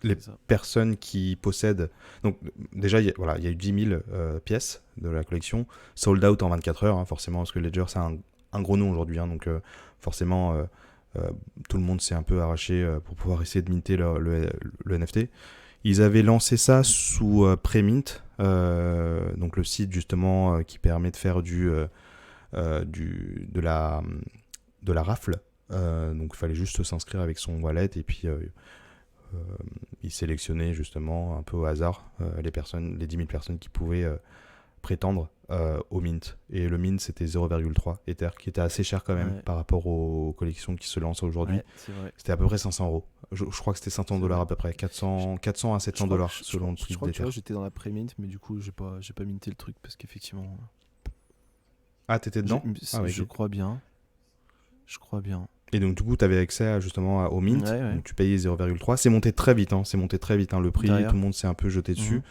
les personnes qui possèdent... Donc déjà, il y a eu 10 000 pièces de la collection, sold out en 24 heures, forcément, parce que Ledger, c'est un gros nom aujourd'hui. Donc forcément, tout le monde s'est un peu arraché pour pouvoir essayer de minter le NFT. Ils avaient lancé ça sous Premint, donc le site justement qui permet de faire de la rafle. Donc il fallait juste s'inscrire avec son wallet et puis... il sélectionnait justement un peu au hasard les 10 000 personnes qui pouvaient prétendre au mint. Et le mint, c'était 0,3 Ether, qui était assez cher quand même par rapport aux collections qui se lancent aujourd'hui. C'était à peu près 500 €. Je crois que c'était 500 $ à peu près, 400 à 700 $ selon le prix je crois d'Ether. que j'étais dans la pré-mint, mais du coup, j'ai pas minté le truc parce qu'effectivement... Ah, t'étais dedans? Je crois bien. Et donc, du coup, tu avais accès justement au mint. Donc, tu payais 0,3. C'est monté très vite. Le prix, derrière. tout le monde s'est un peu jeté dessus.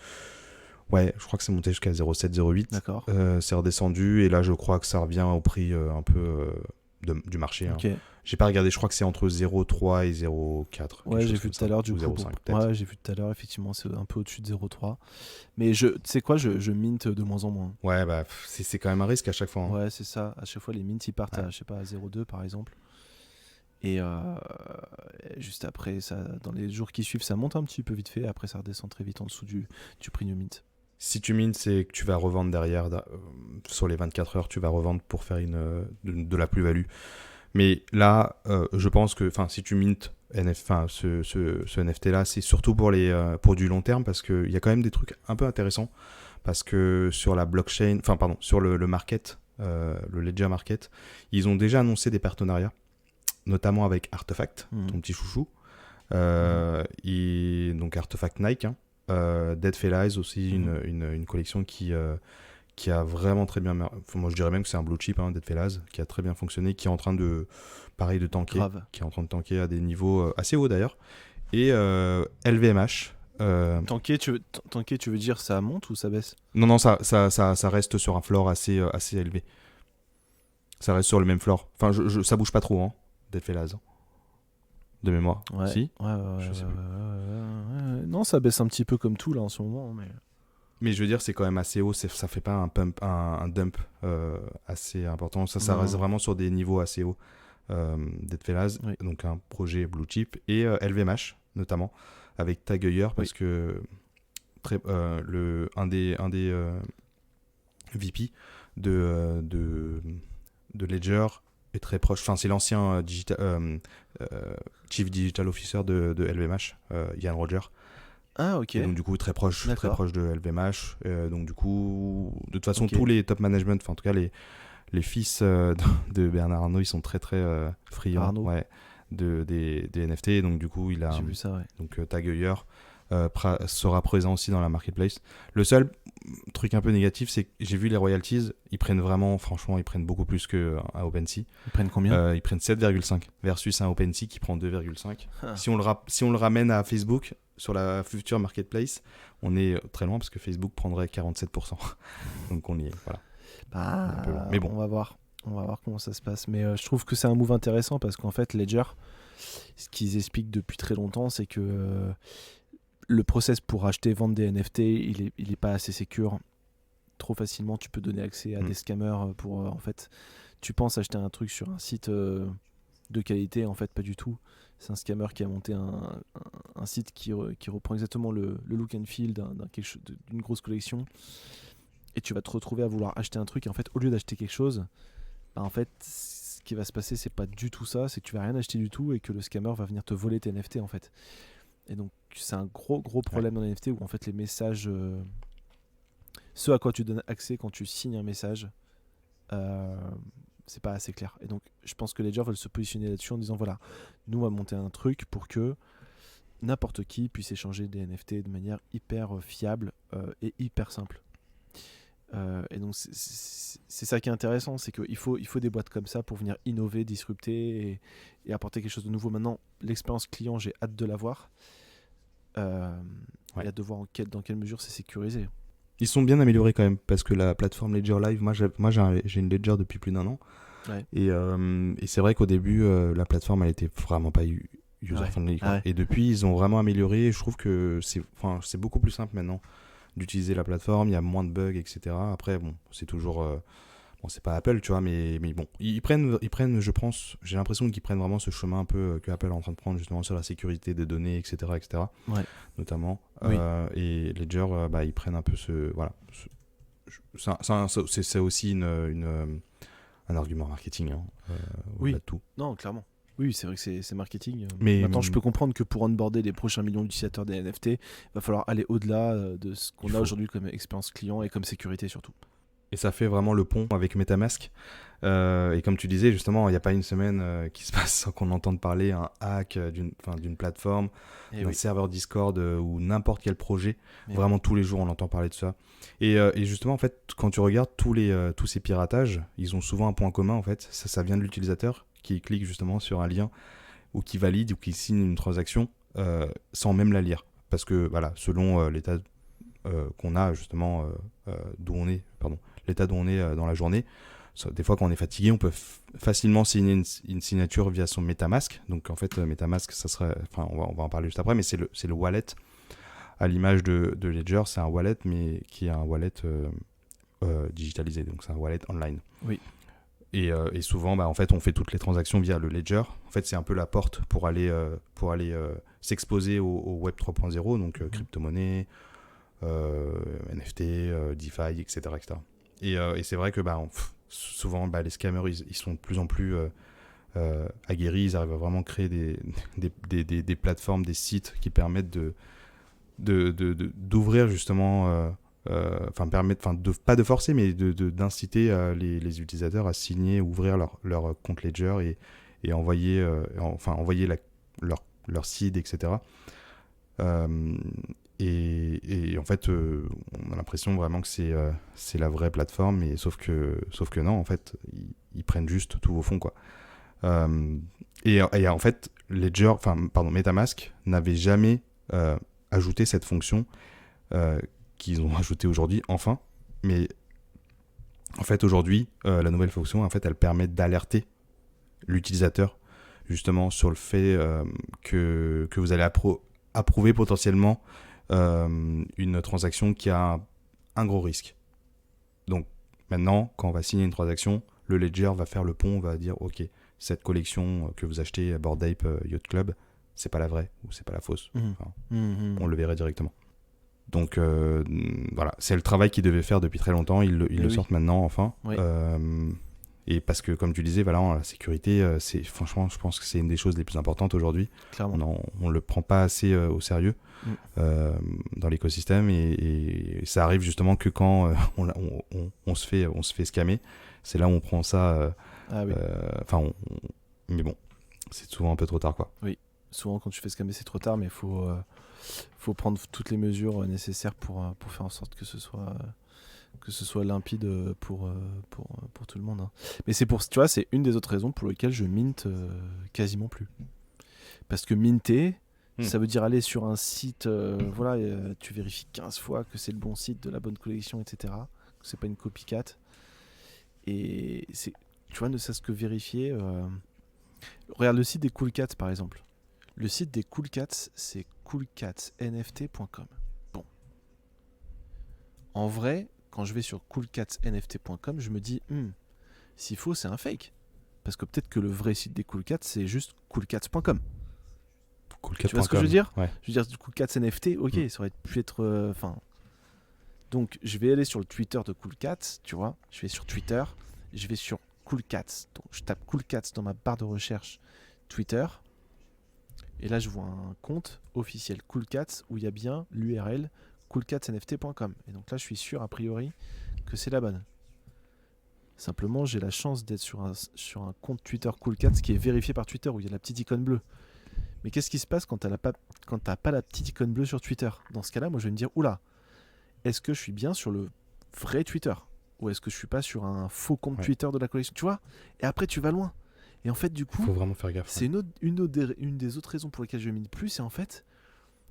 Ouais, je crois que c'est monté jusqu'à 0,7, 0,8. D'accord. C'est redescendu. Et là, je crois que ça revient au prix un peu du marché. Okay. J'ai pas regardé. Je crois que c'est entre 0,3 et 0,4. Ouais, j'ai vu tout à l'heure, du coup. 0,5 peut-être. Ouais, j'ai vu tout à l'heure, effectivement, c'est un peu au-dessus de 0,3. Mais tu sais quoi, je mint de moins en moins. Ouais, c'est quand même un risque à chaque fois. Ouais, c'est ça. À chaque fois, les mints, ils partent à, je sais pas, à 0,2 par exemple. Et juste après, dans les jours qui suivent, ça monte un petit peu vite fait. Après, ça redescend très vite en dessous du prix du mint. Si tu mintes, c'est que tu vas revendre derrière. Sur les 24 heures, tu vas revendre pour faire de la plus-value. Mais là, je pense que si tu mintes ce NFT-là, c'est surtout pour du long terme, parce qu'il y a quand même des trucs un peu intéressants. Parce que sur la blockchain, sur le market, le Ledger Market, ils ont déjà annoncé des partenariats, notamment avec Artefact, ton petit chouchou, et donc Artefact Nike, Dead Felies aussi, une collection qui a vraiment très bien, moi je dirais même que c'est un blue chip, Dead Felies, qui a très bien fonctionné, qui est en train de tanker, qui est en train de tanker à des niveaux assez hauts d'ailleurs, et LVMH. Tanker, tu veux dire ça monte ou ça baisse? Non, ça reste sur un floor assez élevé. Ça reste sur le même floor. Ça bouge pas trop, Dead Felies. De mémoire. Ouais. Si Je sais plus. Non, ça baisse un petit peu comme tout là en ce moment, mais je veux dire, c'est quand même assez haut. Ça fait pas un dump assez important. Ça reste vraiment sur des niveaux assez hauts. Dead Felies, donc un projet blue chip, et LVMH notamment avec Tag Heuer, parce que un des VP de Ledger est très proche. C'est l'ancien Chief Digital Officer de LVMH, Ian Roger. Ah, ok. Et donc, du coup, très proche de LVMH. Donc, du coup, de toute façon, tous les top management, en tout cas, les fils de Bernard Arnault, ils sont très, très friands des NFT. Donc, du coup, j'ai vu ça, ouais. Donc, Tag Heuer sera présent aussi dans la marketplace. Le seul truc un peu négatif, c'est que j'ai vu les royalties, ils prennent beaucoup plus qu'un OpenSea. Ils prennent combien? Ils prennent 7,5 versus un OpenSea qui prend 2,5. Si on le ramène à Facebook sur la future marketplace, on est très loin parce que Facebook prendrait 47%. Donc on y est, voilà. Mais bon, on va voir comment ça se passe. Mais je trouve que c'est un move intéressant parce qu'en fait, Ledger, ce qu'ils expliquent depuis très longtemps, c'est que le process pour acheter et vendre des NFT, il est pas assez sécure. Trop facilement, tu peux donner accès à des scammers pour en fait, tu penses acheter un truc sur un site de qualité, en fait pas du tout. C'est un scammer qui a monté un site qui reprend exactement le look and feel d'une grosse collection, et tu vas te retrouver à vouloir acheter un truc, et en fait au lieu d'acheter quelque chose, en fait qui va se passer, c'est pas du tout ça, c'est que tu vas rien acheter du tout et que le scammer va venir te voler tes NFT en fait. Et donc c'est un gros problème dans les NFT où en fait les messages, ce à quoi tu donnes accès quand tu signes un message, c'est pas assez clair. Et donc je pense que Ledger veulent se positionner là-dessus en disant voilà, nous on va monter un truc pour que n'importe qui puisse échanger des NFT de manière hyper fiable et hyper simple. Et donc c'est ça qui est intéressant, c'est qu'il faut des boîtes comme ça pour venir innover, disrupter et apporter quelque chose de nouveau. Maintenant, l'expérience client, j'ai hâte de la voir. J'ai hâte de voir dans quelle mesure c'est sécurisé. Ils sont bien améliorés quand même, parce que la plateforme Ledger Live, moi j'ai une Ledger depuis plus d'1 an. Ouais. Et c'est vrai qu'au début, la plateforme, elle était vraiment pas user-friendly. Ouais. Et depuis, ils ont vraiment amélioré. Je trouve que c'est beaucoup plus simple maintenant d'utiliser la plateforme, il y a moins de bugs, etc. Après, bon, c'est toujours... c'est pas Apple, tu vois, mais bon, ils prennent, je pense, j'ai l'impression qu'ils prennent vraiment ce chemin un peu que Apple est en train de prendre justement sur la sécurité des données, etc. Ouais. Notamment. Oui. Et Ledger, ils prennent un peu c'est aussi un argument marketing, oui. de tout. Non, clairement. Oui, c'est vrai que c'est marketing. Mais maintenant, je peux comprendre que pour onboarder les prochains millions d'utilisateurs des NFT, il va falloir aller au-delà de ce qu'on a aujourd'hui comme expérience client et comme sécurité surtout. Et ça fait vraiment le pont avec MetaMask. Et comme tu disais, justement, il n'y a pas une semaine qui se passe sans qu'on entende parler un hack d'une plateforme, d'un serveur Discord ou n'importe quel projet. Vraiment, tous les jours, on entend parler de ça. Et justement, en fait, quand tu regardes tous ces piratages, ils ont souvent un point commun, en fait. Ça vient de l'utilisateur qui clique justement sur un lien ou qui valide ou qui signe une transaction sans même la lire. Parce que, voilà, selon l'état qu'on a, justement, l'état d'où on est dans la journée, des fois quand on est fatigué, on peut facilement signer une signature via son MetaMask. Donc en fait, MetaMask, ça serait, on va en parler juste après, mais c'est le wallet à l'image de Ledger. C'est un wallet, mais qui est un wallet digitalisé, donc c'est un wallet online. Oui. Et souvent, en fait, on fait toutes les transactions via le Ledger. En fait, c'est un peu la porte pour aller s'exposer au Web 3.0, donc crypto-monnaie, NFT, DeFi, etc. Et c'est vrai que souvent, les scammers, ils sont de plus en plus aguerris. Ils arrivent à vraiment créer des plateformes, des sites qui permettent d'ouvrir justement... pas de forcer, mais d'inciter les utilisateurs à signer, ouvrir leur compte Ledger et envoyer leur seed, etc. Et en fait, on a l'impression vraiment que c'est la vraie plateforme, mais sauf que non, en fait, ils prennent juste tout au fond, quoi. Et en fait, MetaMask n'avait jamais ajouté cette fonction qu'ils ont ajouté aujourd'hui, enfin. Mais en fait, aujourd'hui, la nouvelle fonction, en fait, elle permet d'alerter l'utilisateur justement sur le fait que vous allez approuver potentiellement une transaction qui a un gros risque. Donc maintenant, quand on va signer une transaction, le Ledger va faire le pont, va dire ok, cette collection que vous achetez à Bored Ape Yacht Club, c'est pas la vraie ou c'est pas la fausse. On le verrait directement. Donc voilà, c'est le travail qu'ils devaient faire depuis très longtemps. Ils le sortent maintenant, enfin. Oui. Et parce que, comme tu disais, voilà, la sécurité, franchement, je pense que c'est une des choses les plus importantes aujourd'hui. Clairement. On le prend pas assez au sérieux dans l'écosystème, et ça arrive justement que quand on se fait scammer, c'est là où on prend ça. Mais bon, c'est souvent un peu trop tard, quoi. Oui, souvent quand tu fais scammer, c'est trop tard, mais faut prendre toutes les mesures nécessaires pour faire en sorte que ce soit limpide pour tout le monde, hein. Mais tu vois, c'est une des autres raisons pour lesquelles je mint quasiment plus. Parce que minter, ça veut dire aller sur un site, tu vérifies 15 fois que c'est le bon site, de la bonne collection, etc. Que c'est pas une copycat. Et tu vois, ne serait-ce que vérifier. Regarde le site des Cool Cats, par exemple. Le site des Cool Cats, c'est coolcatsnft.com. Bon. En vrai, quand je vais sur coolcatsnft.com, je me dis, s'il faut, c'est un fake. Parce que peut-être que le vrai site des Cool Cats, c'est juste coolcats.com. Tu vois ce que je veux dire ? Ouais. Je veux dire, Cool Cats NFT, ok, ça aurait pu être... Donc, je vais aller sur le Twitter de Cool Cats, tu vois. Je vais sur Twitter, je vais sur Cool Cats. Donc je tape Cool Cats dans ma barre de recherche Twitter. Et là, je vois un compte officiel Cool Cats où il y a bien l'URL coolcatsnft.com. Et donc là, je suis sûr, a priori, que c'est la bonne. Simplement, j'ai la chance d'être sur un compte Twitter Cool Cats qui est vérifié par Twitter où il y a la petite icône bleue. Mais qu'est-ce qui se passe quand t'as pas la petite icône bleue sur Twitter ? Dans ce cas-là, moi, je vais me dire, oula, est-ce que je suis bien sur le vrai Twitter ? Ou est-ce que je suis pas sur un faux compte Twitter de la collection ? Tu vois ? Et après, tu vas loin. Et en fait, du coup, faut vraiment faire gaffe. C'est une des autres raisons pour lesquelles je mine plus, c'est en fait,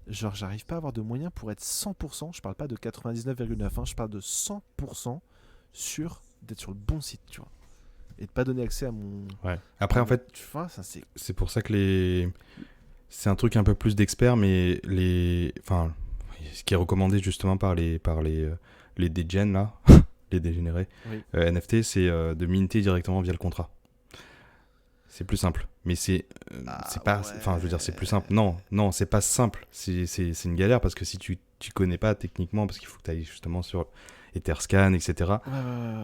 genre, j'arrive pas à avoir de moyens pour être 100%, je parle pas de 99,9, je parle de 100% sûr d'être sur le bon site, tu vois. Et de pas donner accès à mon... Ouais. Après, en fait, tu vois, ça, c'est pour ça que c'est un truc un peu plus d'experts, mais ce qui est recommandé justement par les dégènes, là, les dégénérés, NFT, c'est de minter directement via le contrat. C'est plus simple, mais c'est pas, enfin, je veux dire, c'est plus simple. Non, c'est pas simple. C'est une galère parce que si tu connais pas techniquement, parce qu'il faut que tu ailles justement sur Etherscan, etc.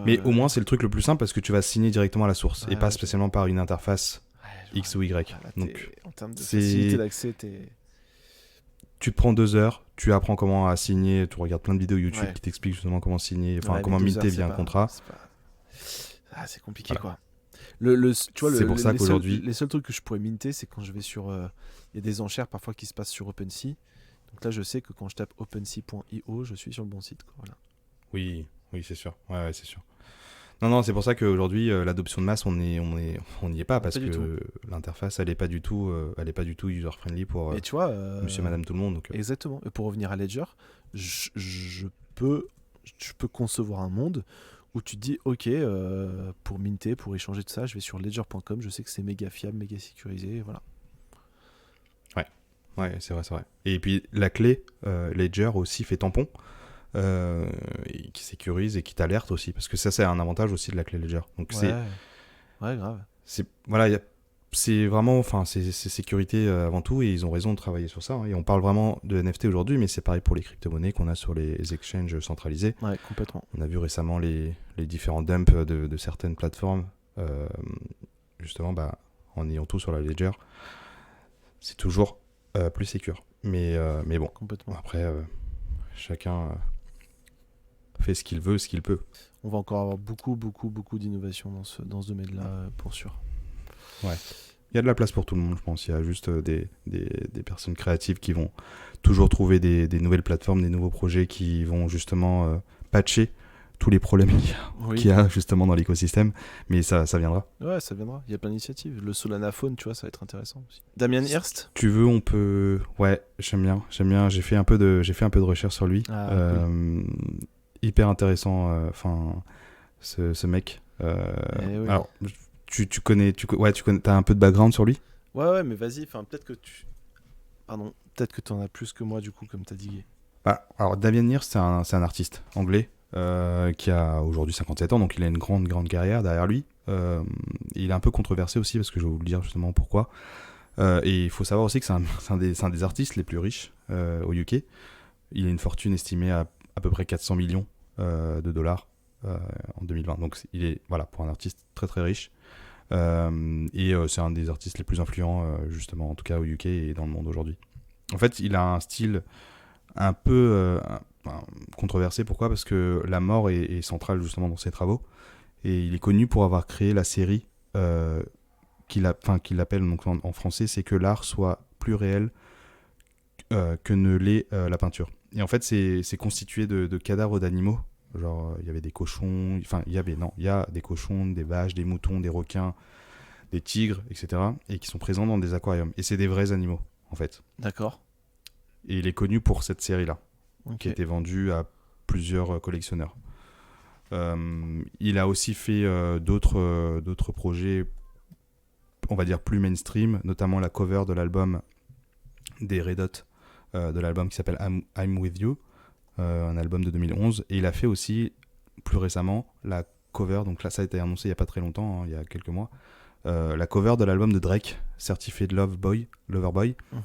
Mais au moins, c'est le truc le plus simple parce que tu vas signer directement à la source et pas spécialement par une interface X ou Y. Donc, en termes de facilité d'accès, tu te prends 2 heures, tu apprends comment à signer, tu regardes plein de vidéos YouTube qui t'expliquent justement comment signer, comment minter via un contrat. C'est compliqué, quoi. Tu vois, c'est pour ça qu'aujourd'hui, les seuls trucs que je pourrais minter, c'est quand je vais sur il y a des enchères parfois qui se passent sur OpenSea. Donc là, je sais que quand je tape opensea.io, je suis sur le bon site, quoi. Voilà. Oui, c'est sûr. Ouais, c'est sûr. Non, c'est pour ça qu'aujourd'hui, l'adoption de masse, on n'y est pas parce que l'interface, elle est pas du tout user friendly pour monsieur, madame, tout le monde. Donc, Exactement. Et pour revenir à Ledger, je peux concevoir un monde où tu te dis, ok, pour minter, pour échanger de ça, je vais sur ledger.com, je sais que c'est méga fiable, méga sécurisé, voilà. Ouais, c'est vrai. Et puis la clé, Ledger aussi fait tampon, qui sécurise et qui t'alerte aussi, parce que ça, c'est un avantage aussi de la clé Ledger. Donc ouais, grave. C'est vraiment, c'est sécurité avant tout, et ils ont raison de travailler sur ça. Et on parle vraiment de NFT aujourd'hui, mais c'est pareil pour les crypto-monnaies qu'on a sur les exchanges centralisés. Ouais, complètement. On a vu récemment les différents dumps de certaines plateformes, justement, en ayant tout sur la Ledger. C'est toujours plus sécure. Mais bon, complètement. Après, chacun fait ce qu'il veut, ce qu'il peut. On va encore avoir beaucoup d'innovation dans ce domaine-là, pour sûr. Ouais. Il y a de la place pour tout le monde, je pense. Il y a juste des personnes créatives qui vont toujours trouver des nouvelles plateformes, des nouveaux projets qui vont justement patcher tous les problèmes qu'il y a justement dans l'écosystème. Mais ça viendra. Ouais, ça viendra. Il y a plein d'initiatives. Le Solana Phone, tu vois, ça va être intéressant aussi. Damien Hirst. Si tu veux, on peut... Ouais, j'aime bien. J'ai fait un peu de recherche sur lui. Cool. Hyper intéressant, ce mec. Alors... Tu connais, t'as un peu de background sur lui ? Ouais, mais vas-y, peut-être que t'en as plus que moi, du coup, comme t'as dit. Alors, Damien Hirst, c'est un artiste anglais qui a aujourd'hui 57 ans, donc il a une grande carrière derrière lui. Il est un peu controversé aussi, parce que je vais vous le dire justement pourquoi. Et il faut savoir aussi que c'est un des artistes les plus riches au UK. Il a une fortune estimée à peu près 400 millions de dollars en 2020. Donc, il est, pour un artiste très très riche. Et c'est un des artistes les plus influents justement, en tout cas au UK et dans le monde aujourd'hui. En fait, il a un style un peu controversé. Pourquoi ? Parce que la mort est centrale justement dans ses travaux, et il est connu pour avoir créé la série qu'il appelle donc en français, c'est que l'art soit plus réel que ne l'est la peinture. Et en fait, c'est constitué de cadavres d'animaux. Genre, il y avait des cochons, il y a des cochons, des vaches, des moutons, des requins, des tigres, etc. Et qui sont présents dans des aquariums. Et c'est des vrais animaux, en fait. D'accord. Et il est connu pour cette série-là, qui a été vendue à plusieurs collectionneurs. Il a aussi fait d'autres projets, on va dire plus mainstream, notamment la cover de l'album des Red Hot, de l'album qui s'appelle I'm With You. Un album de 2011, et il a fait aussi plus récemment la cover, donc là ça a été annoncé il n'y a pas très longtemps, il y a quelques mois, la cover de l'album de Drake, Certified Lover Boy.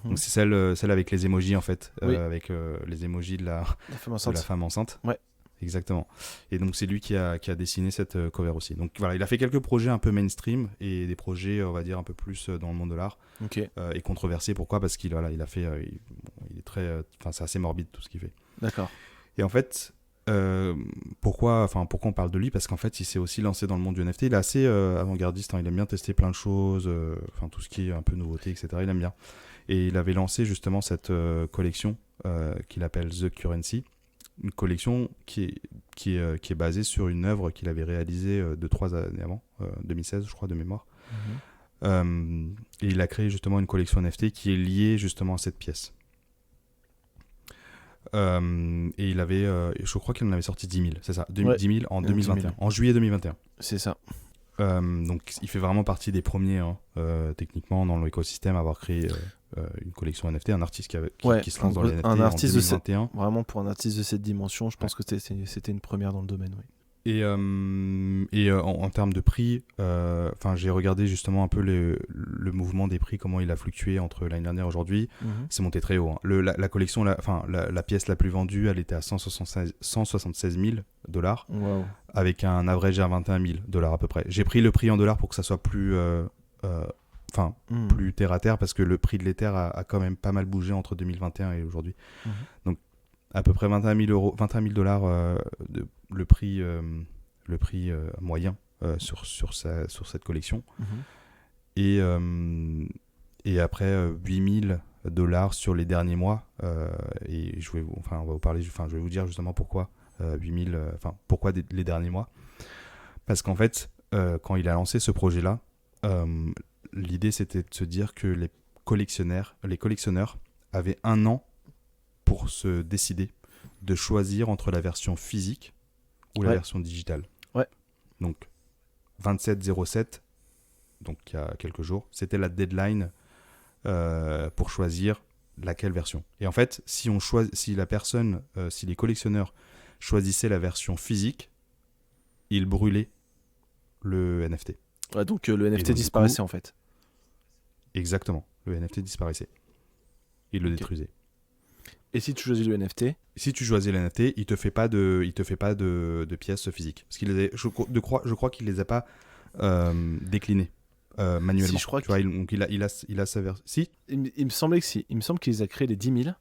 Donc c'est celle avec les emojis en fait, avec les emojis de la femme enceinte. Ouais. Exactement. Et donc c'est lui qui a dessiné cette cover aussi. Donc voilà, il a fait quelques projets un peu mainstream et des projets, on va dire, un peu plus dans le monde de l'art. Ok. Et controversés. Pourquoi ? Parce qu'il il a fait, il est très, c'est assez morbide tout ce qu'il fait. D'accord. Et en fait, pourquoi on parle de lui ? Parce qu'en fait, il s'est aussi lancé dans le monde du NFT. Il est assez avant-gardiste. Il aime bien tester plein de choses, tout ce qui est un peu nouveauté, etc. Il aime bien. Et il avait lancé justement cette collection qu'il appelle The Currency. Une collection qui est basée sur une œuvre qu'il avait réalisée 2-3 années avant, 2016 je crois de mémoire. Et il a créé justement une collection NFT qui est liée justement à cette pièce. Et il avait, je crois qu'il en avait sorti 10 000, c'est ça, 10 000 en 2021, 10 000. En juillet 2021. C'est ça. Donc il fait vraiment partie des premiers techniquement dans l'écosystème à avoir créé une collection NFT, un artiste qui se lance dans les NFT en 2021. Vraiment pour un artiste de cette dimension, je pense que c'était une première dans le domaine. Oui. Et en termes de prix, j'ai regardé justement un peu le mouvement des prix, comment il a fluctué entre l'année dernière et aujourd'hui. C'est monté très haut. La collection, la pièce la plus vendue, elle était à 176 000 $, wow. Avec un average à 21 000 $ à peu près. J'ai pris le prix en dollars pour que ça soit plus plus terre à terre, parce que le prix de l'Ether a quand même pas mal bougé entre 2021 et aujourd'hui. Donc à peu près 21 000 $, le prix moyen sur cette collection. Et après 8 000 $ sur les derniers mois. Et je vais vous dire justement pourquoi 8 000, pourquoi les derniers mois. Parce qu'en fait, quand il a lancé ce projet-là, l'idée c'était de se dire que les collectionneurs avaient 1 an pour se décider de choisir entre la version physique ou la version digitale. Ouais. Donc 27/07, donc il y a quelques jours, c'était la deadline pour choisir laquelle version. Et en fait, si les collectionneurs choisissaient la version physique, ils brûlaient le NFT. Ouais, donc le NFT disparaissait en fait. Exactement, le NFT disparaissait. Ils le détruisaient. Et si tu choisis le NFT ? Si tu choisis le NFT, il te fait pas de pièces physiques. Parce je crois qu'il les a pas déclinées manuellement. Si, je crois il a sa version. Si. Il me semblait que si. Il me semble qu'il les a créés les 10 000.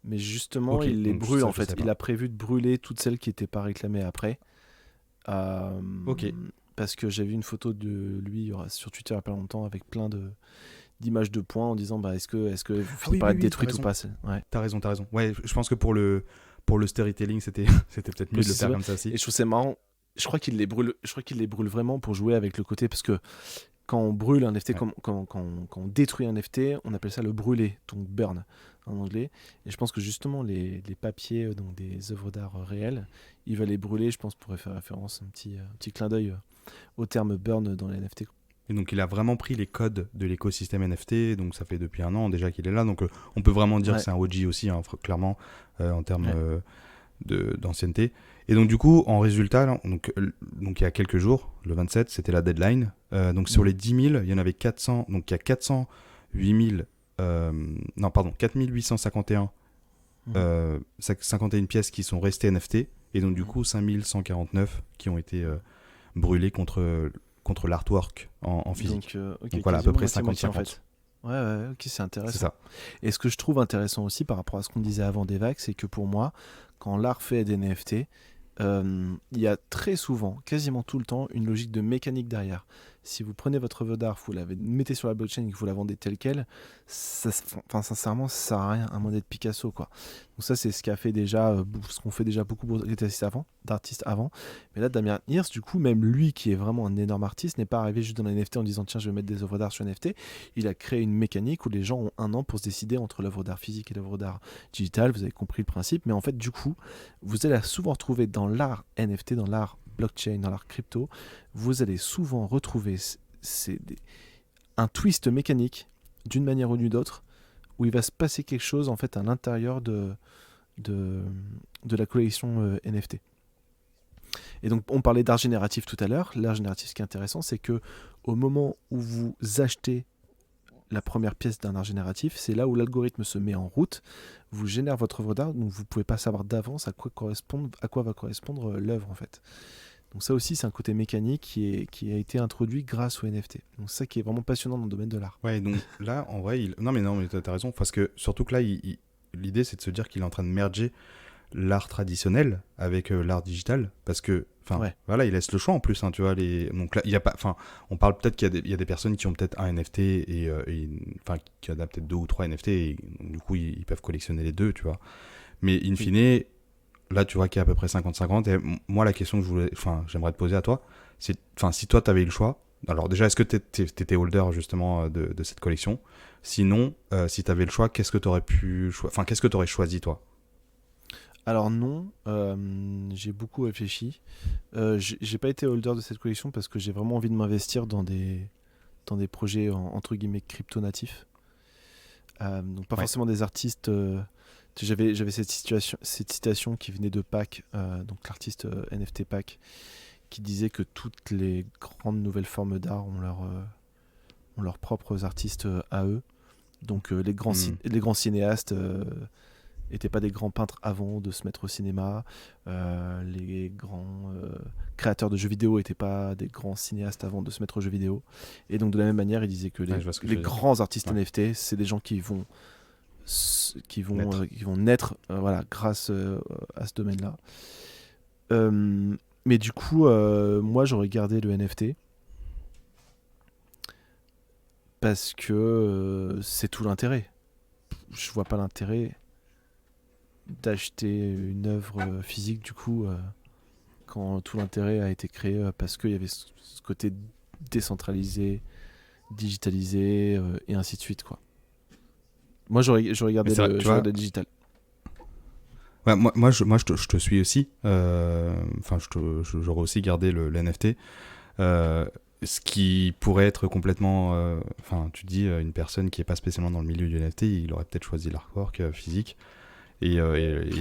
Mais justement, il les brûle en fait. Il a prévu de brûler toutes celles qui n'étaient pas réclamées après. Parce que j'ai vu une photo de lui sur Twitter il n'y a pas longtemps avec plein d'images de points en disant est-ce que vous finissez par être détruite ou pas. Ouais. T'as raison. Ouais, je pense que pour le storytelling, c'était peut-être mieux de le faire comme ça aussi. Et je trouve c'est marrant. Je crois qu'il les brûle vraiment pour jouer avec le côté, parce que quand on brûle un NFT, quand on détruit un NFT, on appelle ça le brûler, donc burn en anglais. Et je pense que justement les papiers, donc des œuvres d'art réelles, il va les brûler, je pense, pour faire référence, un petit clin d'œil au terme burn dans les NFT. Et donc il a vraiment pris les codes de l'écosystème NFT, donc ça fait depuis 1 an déjà qu'il est là, donc on peut vraiment dire que c'est un OG aussi, clairement, en termes d'ancienneté. Et donc du coup, en résultat, donc il y a quelques jours, le 27, c'était la deadline. Donc sur les 10 000, il y en avait 400, donc il y a 408 851 51 pièces qui sont restées NFT, et donc du coup 5149 qui ont été brûlées contre l'artwork en physique. Donc voilà, à peu près 50-50. En fait. Ouais, ok, c'est intéressant. C'est ça. Et ce que je trouve intéressant aussi par rapport à ce qu'on disait avant des vagues, c'est que pour moi, quand l'art fait des NFT, il y a très souvent, quasiment tout le temps, une logique de mécanique derrière. Si vous prenez votre œuvre d'art, vous la mettez sur la blockchain et que vous la vendez telle quelle, sincèrement, ça sert à rien, à moins d'être Picasso, quoi. Donc ça, c'est ce qu'on fait déjà beaucoup d'artistes avant. Mais là, Damien Hirst, du coup, même lui, qui est vraiment un énorme artiste, n'est pas arrivé juste dans les NFT en disant tiens, je vais mettre des œuvres d'art sur NFT. Il a créé une mécanique où les gens ont 1 an pour se décider entre l'œuvre d'art physique et l'œuvre d'art digitale. Vous avez compris le principe. Mais en fait, du coup, vous allez souvent retrouver dans l'art NFT, dans l'art blockchain, dans l'art crypto, vous allez souvent retrouver un twist mécanique d'une manière ou d'une autre, où il va se passer quelque chose en fait à l'intérieur de la collection NFT. Et donc on parlait d'art génératif tout à l'heure. L'art génératif, ce qui est intéressant, c'est que au moment où vous achetez la première pièce d'un art génératif, c'est là où l'algorithme se met en route, vous génère votre œuvre d'art, donc vous pouvez pas savoir d'avance à quoi va correspondre l'œuvre en fait. Donc ça aussi, c'est un côté mécanique qui a été introduit grâce au NFT. Donc ça qui est vraiment passionnant dans le domaine de l'art. Ouais, donc là, en vrai, non, mais t'as raison, parce que surtout que là, l'idée, c'est de se dire qu'il est en train de merger l'art traditionnel avec l'art digital, parce que, voilà, il laisse le choix en plus, hein, tu vois, donc là, il y a pas, on parle peut-être qu'il y a des personnes qui ont peut-être un NFT et qui en a peut-être 2 ou 3 NFT, et du coup, ils peuvent collectionner les deux, tu vois. Mais in fine, là, tu vois qu'il y a à peu près 50-50, et moi, la question que j'aimerais te poser à toi, c'est, si toi, tu avais eu le choix, alors déjà, est-ce que tu étais holder justement de cette collection? Sinon, si tu avais le choix, qu'est-ce que tu aurais choisi, toi? Alors non, j'ai beaucoup réfléchi. J'ai pas été holder de cette collection parce que j'ai vraiment envie de m'investir dans des projets entre guillemets crypto-natifs. Donc pas forcément des artistes. J'avais cette citation qui venait de Pac, donc l'artiste NFT Pac, qui disait que toutes les grandes nouvelles formes d'art ont leurs propres artistes à eux. Donc les grands cinéastes n'étaient pas des grands peintres avant de se mettre au cinéma. Les grands créateurs de jeux vidéo n'étaient pas des grands cinéastes avant de se mettre aux jeux vidéo. Et donc de la même manière, il disait que les grands artistes NFT, c'est des gens qui vont naître voilà, grâce à ce domaine-là. Mais du coup, moi, j'aurais gardé le NFT parce que c'est tout l'intérêt. Je vois pas l'intérêt d'acheter une œuvre physique du coup quand tout l'intérêt a été créé parce qu'il y avait ce côté décentralisé, digitalisé et ainsi de suite, quoi. Moi j'aurais gardé le digital. Ouais, moi je te suis aussi. J'aurais aussi gardé le NFT. Ce qui pourrait être complètement... tu dis, une personne qui n'est pas spécialement dans le milieu du NFT, il aurait peut-être choisi l'artwork physique et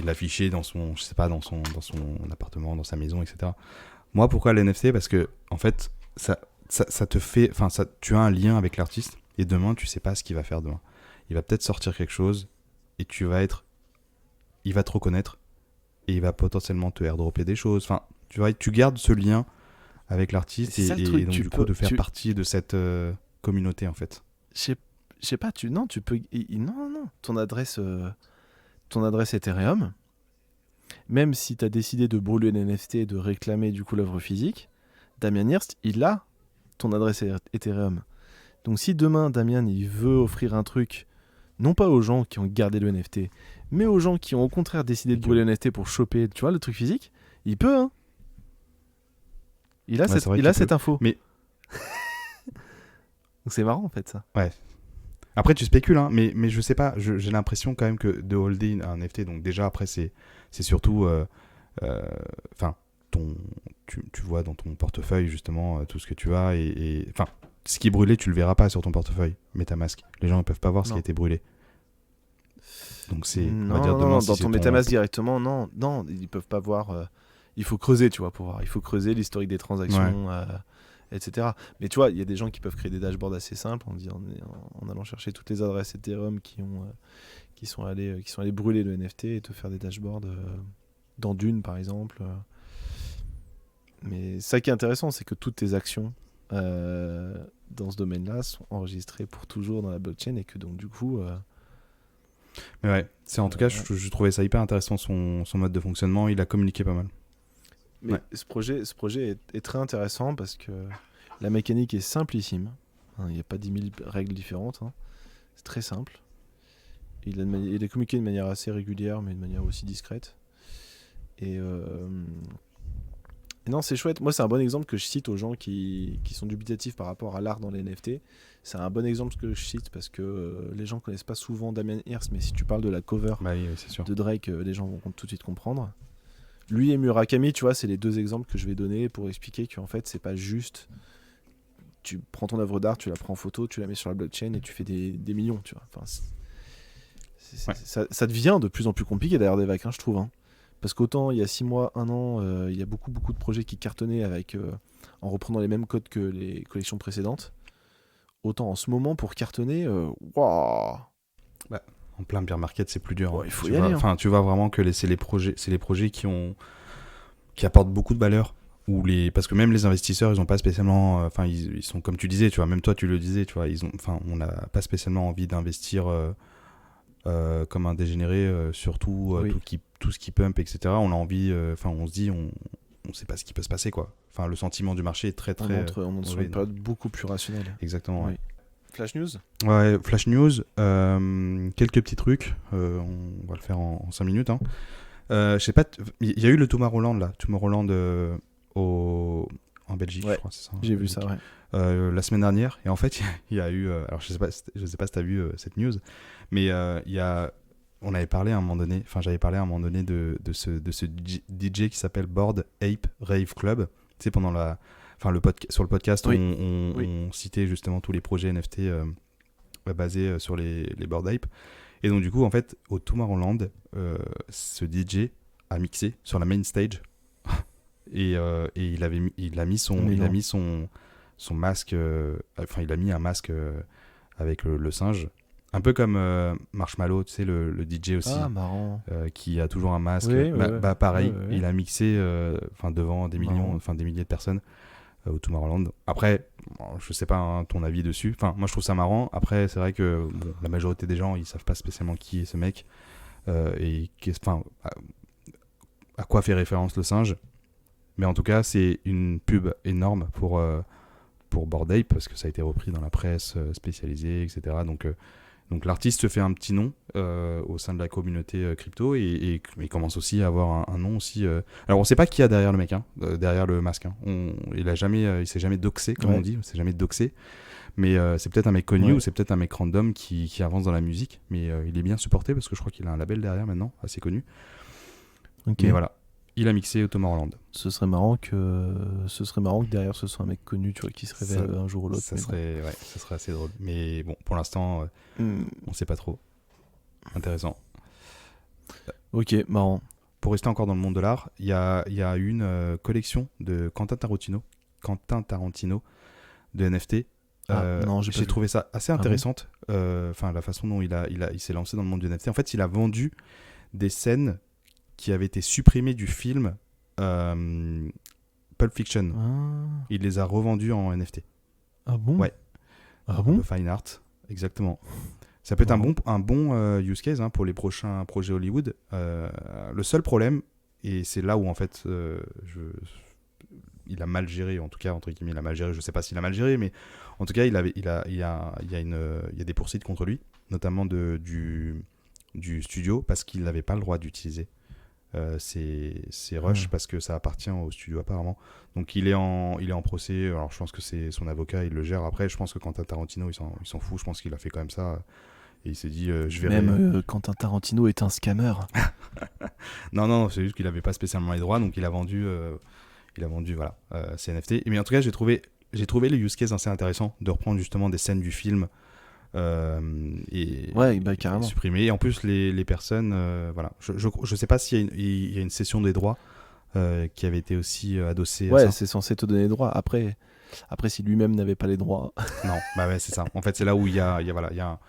l'afficher dans son, je sais pas, dans son appartement, dans sa maison, etc. Moi, pourquoi le NFT? Parce que, en fait, ça te fait... tu as un lien avec l'artiste et demain, tu sais pas ce qu'il va faire demain. Il va peut-être sortir quelque chose et il va te reconnaître et il va potentiellement te airdropper des choses. Enfin, tu gardes ce lien avec l'artiste et donc du coup de faire partie de cette communauté en fait. Je sais pas, tu peux non, ton adresse Ethereum, même si tu as décidé de brûler les NFT et de réclamer du coup l'œuvre physique, Damien Hirst, il a ton adresse Ethereum. Donc si demain Damien il veut offrir un truc non pas aux gens qui ont gardé le NFT, mais aux gens qui ont au contraire décidé de brûler le NFT pour choper, tu vois, le truc physique, il peut, hein. Il a cette info. Mais donc c'est marrant en fait ça. Ouais. Après tu spécules, hein, mais je sais pas, j'ai l'impression quand même que de holder un NFT, donc déjà après c'est surtout, tu vois dans ton portefeuille justement tout ce que tu as et ce qui est brûlé tu le verras pas sur ton portefeuille MetaMask. Les gens ne peuvent pas voir ce qui a été brûlé. Donc c'est, on va dire demain, dans ton MetaMask directement, non, ils peuvent pas voir. Il faut creuser, tu vois, pour voir. Il faut creuser l'historique des transactions, etc. Mais tu vois, il y a des gens qui peuvent créer des dashboards assez simples en allant chercher toutes les adresses Ethereum qui sont allés brûler le NFT et te faire des dashboards dans Dune, par exemple. Mais ça qui est intéressant, c'est que toutes tes actions dans ce domaine-là sont enregistrées pour toujours dans la blockchain et que donc du coup... Mais ouais, c'est en tout cas, je trouvais ça hyper intéressant son mode de fonctionnement. Il a communiqué pas mal. Mais ce projet est très intéressant parce que la mécanique est simplissime. Il n'y a pas 10 000 règles différentes. C'est très simple. Il est communiqué de manière assez régulière, mais de manière aussi discrète. Et non, c'est chouette. Moi, c'est un bon exemple que je cite aux gens qui sont dubitatifs par rapport à l'art dans les NFT. C'est un bon exemple que je cite parce que les gens connaissent pas souvent Damien Hirst, mais si tu parles de la cover de Drake, les gens vont tout de suite comprendre. Lui et Murakami, tu vois, c'est les deux exemples que je vais donner pour expliquer qu'en fait, c'est pas juste. Tu prends ton œuvre d'art, tu la prends en photo, tu la mets sur la blockchain et tu fais des millions, tu vois. Enfin, ça devient de plus en plus compliqué d'ailleurs, Devac, je trouve. Parce qu'autant il y a 6 mois, 1 an, il y a beaucoup de projets qui cartonnaient en reprenant les mêmes codes que les collections précédentes. autant en ce moment pour cartonner, waouh. En plein beer market, c'est plus dur. Ouais, il faut Tu y vois, aller, hein. Enfin, tu vois vraiment que c'est les projets qui apportent beaucoup de valeur. Parce que même les investisseurs, ils ont pas spécialement, enfin, ils sont comme tu disais, tu vois, même toi tu le disais, tu vois, on n'a pas spécialement envie d'investir comme un dégénéré, surtout Oui. tout ce qui pump, etc. On a envie, on se dit, on sait pas ce qui peut se passer, quoi. Enfin, le sentiment du marché est très On très. entre sur oui, une période beaucoup plus rationnelle. Exactement. Ouais. Oui. Flash news. Ouais, Flash News, quelques petits trucs, on va le faire en 5 minutes. Hein. Je sais pas, il y a eu le Tomorrowland là, en Belgique, Ouais, je crois, c'est ça. J'ai vu ça, ouais. La semaine dernière, et en fait, il y a eu, alors je sais pas si t'as vu cette news, mais on avait parlé à un moment donné, enfin j'avais parlé à un moment donné de ce DJ qui s'appelle Bored Ape Rave Club, tu sais, sur le podcast, Oui. on citait justement tous les projets NFT basés sur les Bored Ape. Et donc du coup, en fait, au Tomorrowland, ce DJ a mixé sur la main stage et il a mis son masque, il a mis un masque avec le singe, un peu comme Marshmallow, tu sais, le DJ aussi, Ah, marrant. qui a toujours un masque. Oui, Pareil, ouais. il a mixé devant des millions, des milliers de personnes au Tomorrowland. Après, je sais pas hein, ton avis dessus. Enfin, moi je trouve ça marrant. Après, c'est vrai que la majorité des gens ils savent pas spécialement qui est ce mec et à quoi fait référence le singe. Mais en tout cas, c'est une pub énorme pour Bored Ape parce que ça a été repris dans la presse spécialisée, etc. Donc l'artiste se fait un petit nom au sein de la communauté crypto et commence aussi à avoir un nom aussi. Alors on sait pas qui y a derrière le mec, hein, derrière le masque. Hein. Il s'est jamais doxé comme on dit, il s'est jamais doxé. Mais c'est peut-être un mec connu ou c'est peut-être un mec random qui avance dans la musique. Mais il est bien supporté parce que je crois qu'il a un label derrière maintenant, assez connu. Ok. Mais voilà, il a mixé au Tomorrowland. Ce serait marrant que derrière ce soit un mec connu, tu vois, qui se révèle un jour ou l'autre. Ça serait assez drôle. Mais bon, pour l'instant, on sait pas trop. Intéressant. Ok, marrant. Pour rester encore dans le monde de l'art, il y a une collection de Quentin Tarantino de NFT. Non, j'ai trouvé ça assez intéressante. La façon dont il s'est lancé dans le monde du NFT. En fait, il a vendu des scènes qui avaient été supprimées du film Pulp Fiction. Il les a revendues en NFT. Ah bon ? Ouais. Ah bon ? Fine art, exactement. Ça peut être un bon use case pour les prochains projets Hollywood. Le seul problème, et c'est là où en fait il a mal géré, en tout cas entre guillemets il a mal géré, je sais pas s'il a mal géré, mais en tout cas il y a des poursuites contre lui, notamment du studio parce qu'il n'avait pas le droit d'utiliser ces rushs parce que ça appartient au studio apparemment. Donc il est en procès. Alors je pense que c'est son avocat, il le gère. Après je pense que Quentin Tarantino il s'en fout. Je pense qu'il a fait quand même ça et il s'est dit je verrai. Même Quentin Tarantino est un scammer. non, c'est juste qu'il avait pas spécialement les droits, donc il a vendu voilà ces NFT. Mais en tout cas j'ai trouvé le use case assez intéressant de reprendre justement des scènes du film. Et carrément. supprimer. Et en plus les personnes voilà, je sais pas s'il y a une cession des droits qui avait été aussi adossée à ça. C'est censé te donner les droits. Après si lui-même n'avait pas les droits. Non, c'est ça. En fait, c'est là où il y a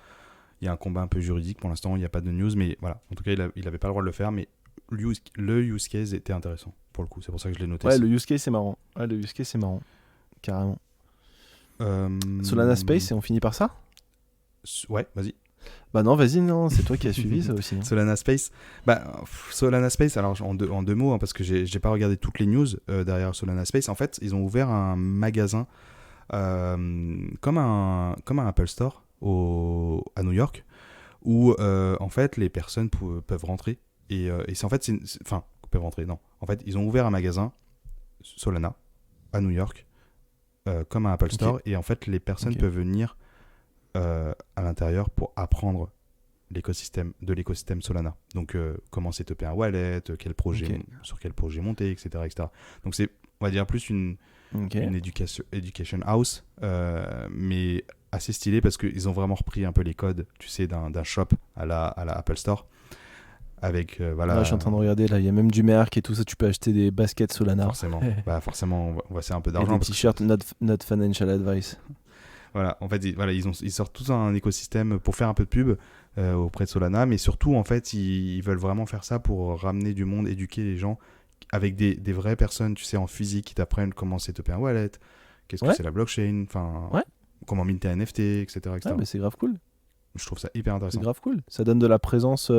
un combat un peu juridique. Pour l'instant, il n'y a pas de news, mais voilà. En tout cas, il avait pas le droit de le faire, mais le use case était intéressant pour le coup. C'est pour ça que je l'ai noté. Le use case c'est marrant. Carrément. Solana Space et on finit par ça ? Ouais, vas-y. Bah non, vas-y, c'est toi qui as suivi ça aussi. Hein. Solana Space, alors en deux mots, parce que j'ai pas regardé toutes les news derrière Solana Space. En fait, ils ont ouvert un magasin comme un Apple Store à New York, où en fait les personnes peuvent rentrer et c'est en fait peuvent rentrer. Non, en fait ils ont ouvert un magasin Solana à New York comme un Apple Store et en fait les personnes peuvent venir à l'intérieur pour apprendre l'écosystème Solana. Donc comment setuper un wallet, sur quel projet monter, etc. Donc c'est, on va dire, plus une education house, mais assez stylé parce qu'ils ont vraiment repris un peu les codes, tu sais, d'un shop à la Apple Store. Avec je suis en train de regarder là, il y a même du merch et tout ça, tu peux acheter des baskets Solana. Forcément, on va faire un peu d'argent. Et des t-shirts not financial advice. Voilà, en fait, ils sortent tout un écosystème pour faire un peu de pub auprès de Solana, mais surtout, en fait, ils veulent vraiment faire ça pour ramener du monde, éduquer les gens avec des vraies personnes, tu sais, en physique, qui t'apprennent comment setuper un wallet, qu'est-ce que c'est la blockchain, comment minter un NFT, etc. Ouais, mais c'est grave cool. Je trouve ça hyper intéressant. C'est grave cool. Ça donne de la présence.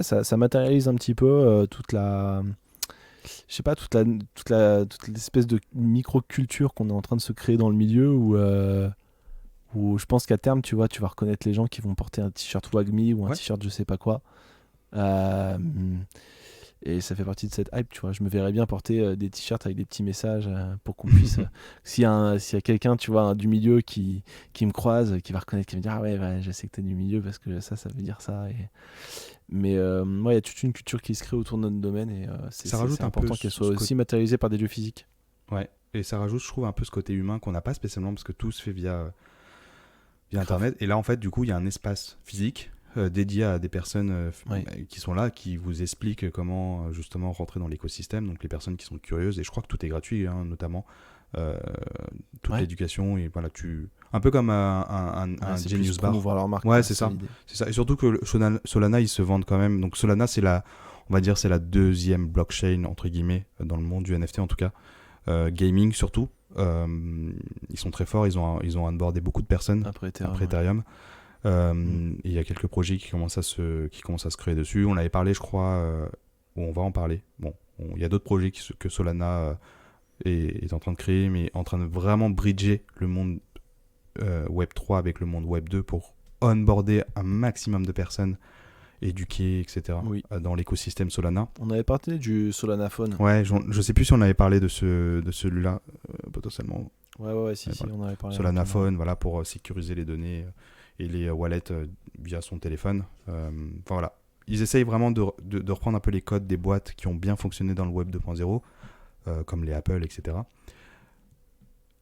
Ça matérialise un petit peu toute la. Je sais pas, toute l'espèce de micro-culture qu'on est en train de se créer dans le milieu où je pense qu'à terme, tu vas reconnaître les gens qui vont porter un t-shirt WAGMI ou un t-shirt je sais pas quoi. Et ça fait partie de cette hype, tu vois. Je me verrais bien porter des t-shirts avec des petits messages pour qu'on puisse... s'il y a quelqu'un, tu vois, du milieu qui me croise, qui va reconnaître, qui va me dire « Ah ouais, je sais que t'es du milieu parce que ça veut dire ça. » Mais il y a toute une culture qui se crée autour de notre domaine et c'est important qu'elle soit aussi matérialisée par des lieux physiques. Ouais, et ça rajoute, je trouve, un peu ce côté humain qu'on n'a pas spécialement parce que tout se fait via Internet. Et là, en fait, du coup, il y a un espace physique dédié à des personnes qui sont là, qui vous expliquent comment justement rentrer dans l'écosystème. Donc les personnes qui sont curieuses, et je crois que tout est gratuit, notamment toute l'éducation. Et voilà, un peu comme un Genius Bar. Leur marque, ouais, c'est ça. Et surtout que Solana, ils se vendent quand même. Donc Solana, c'est la deuxième blockchain entre guillemets dans le monde du NFT en tout cas. Gaming surtout. Ils sont très forts. Ils ont onboardé beaucoup de personnes après Ethereum. Il y a quelques projets qui commencent à se créer dessus. On avait parlé, je crois, ou on va en parler. Bon, il y a d'autres projets que Solana est en train de créer, mais en train de vraiment bridger le monde Web3 avec le monde Web2 pour onboarder un maximum de personnes, éduquer, etc. Dans l'écosystème Solana. On avait parlé du Solana Phone. Ouais, je sais plus si on avait parlé de celui-là potentiellement. Ouais, si, on avait parlé. Solana Phone, voilà, pour sécuriser les données et les wallets via son téléphone. Voilà. Ils essayent vraiment de reprendre un peu les codes des boîtes qui ont bien fonctionné dans le Web 2.0, comme les Apple, etc.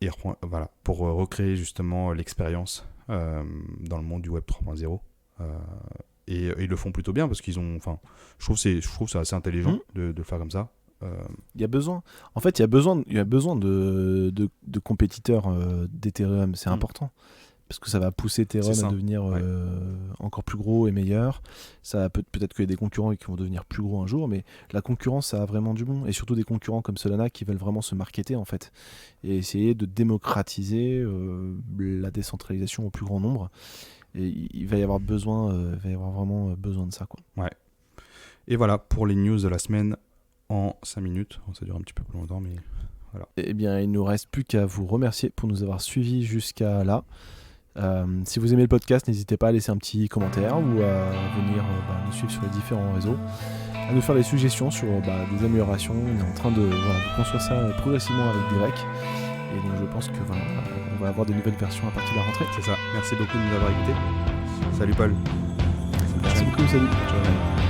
Et voilà, pour recréer justement l'expérience dans le monde du Web 3.0. Et ils le font plutôt bien parce qu'ils ont... je trouve ça assez intelligent de le faire comme ça. Il y a besoin. En fait, il y a besoin de compétiteurs d'Ethereum. C'est important. Parce que ça va pousser Ethereum à devenir encore plus gros et meilleur. Ça peut-être qu'il y a des concurrents qui vont devenir plus gros un jour, mais la concurrence, ça a vraiment du bon. Et surtout des concurrents comme Solana qui veulent vraiment se marketer, en fait. Et essayer de démocratiser la décentralisation au plus grand nombre. Et il va y avoir vraiment besoin de ça, quoi. Ouais. Et voilà pour les news de la semaine en 5 minutes. Ça dure un petit peu plus longtemps, mais voilà. Eh bien, il ne nous reste plus qu'à vous remercier pour nous avoir suivis jusqu'à là. Si vous aimez le podcast, n'hésitez pas à laisser un petit commentaire ou à venir nous suivre sur les différents réseaux, à nous faire des suggestions sur des améliorations. On est en train de construire ça progressivement avec Derek. Et donc je pense que on va avoir des nouvelles versions à partir de la rentrée. C'est ça. Merci beaucoup de nous avoir écoutés. Salut Paul. Merci beaucoup, salut. Ciao.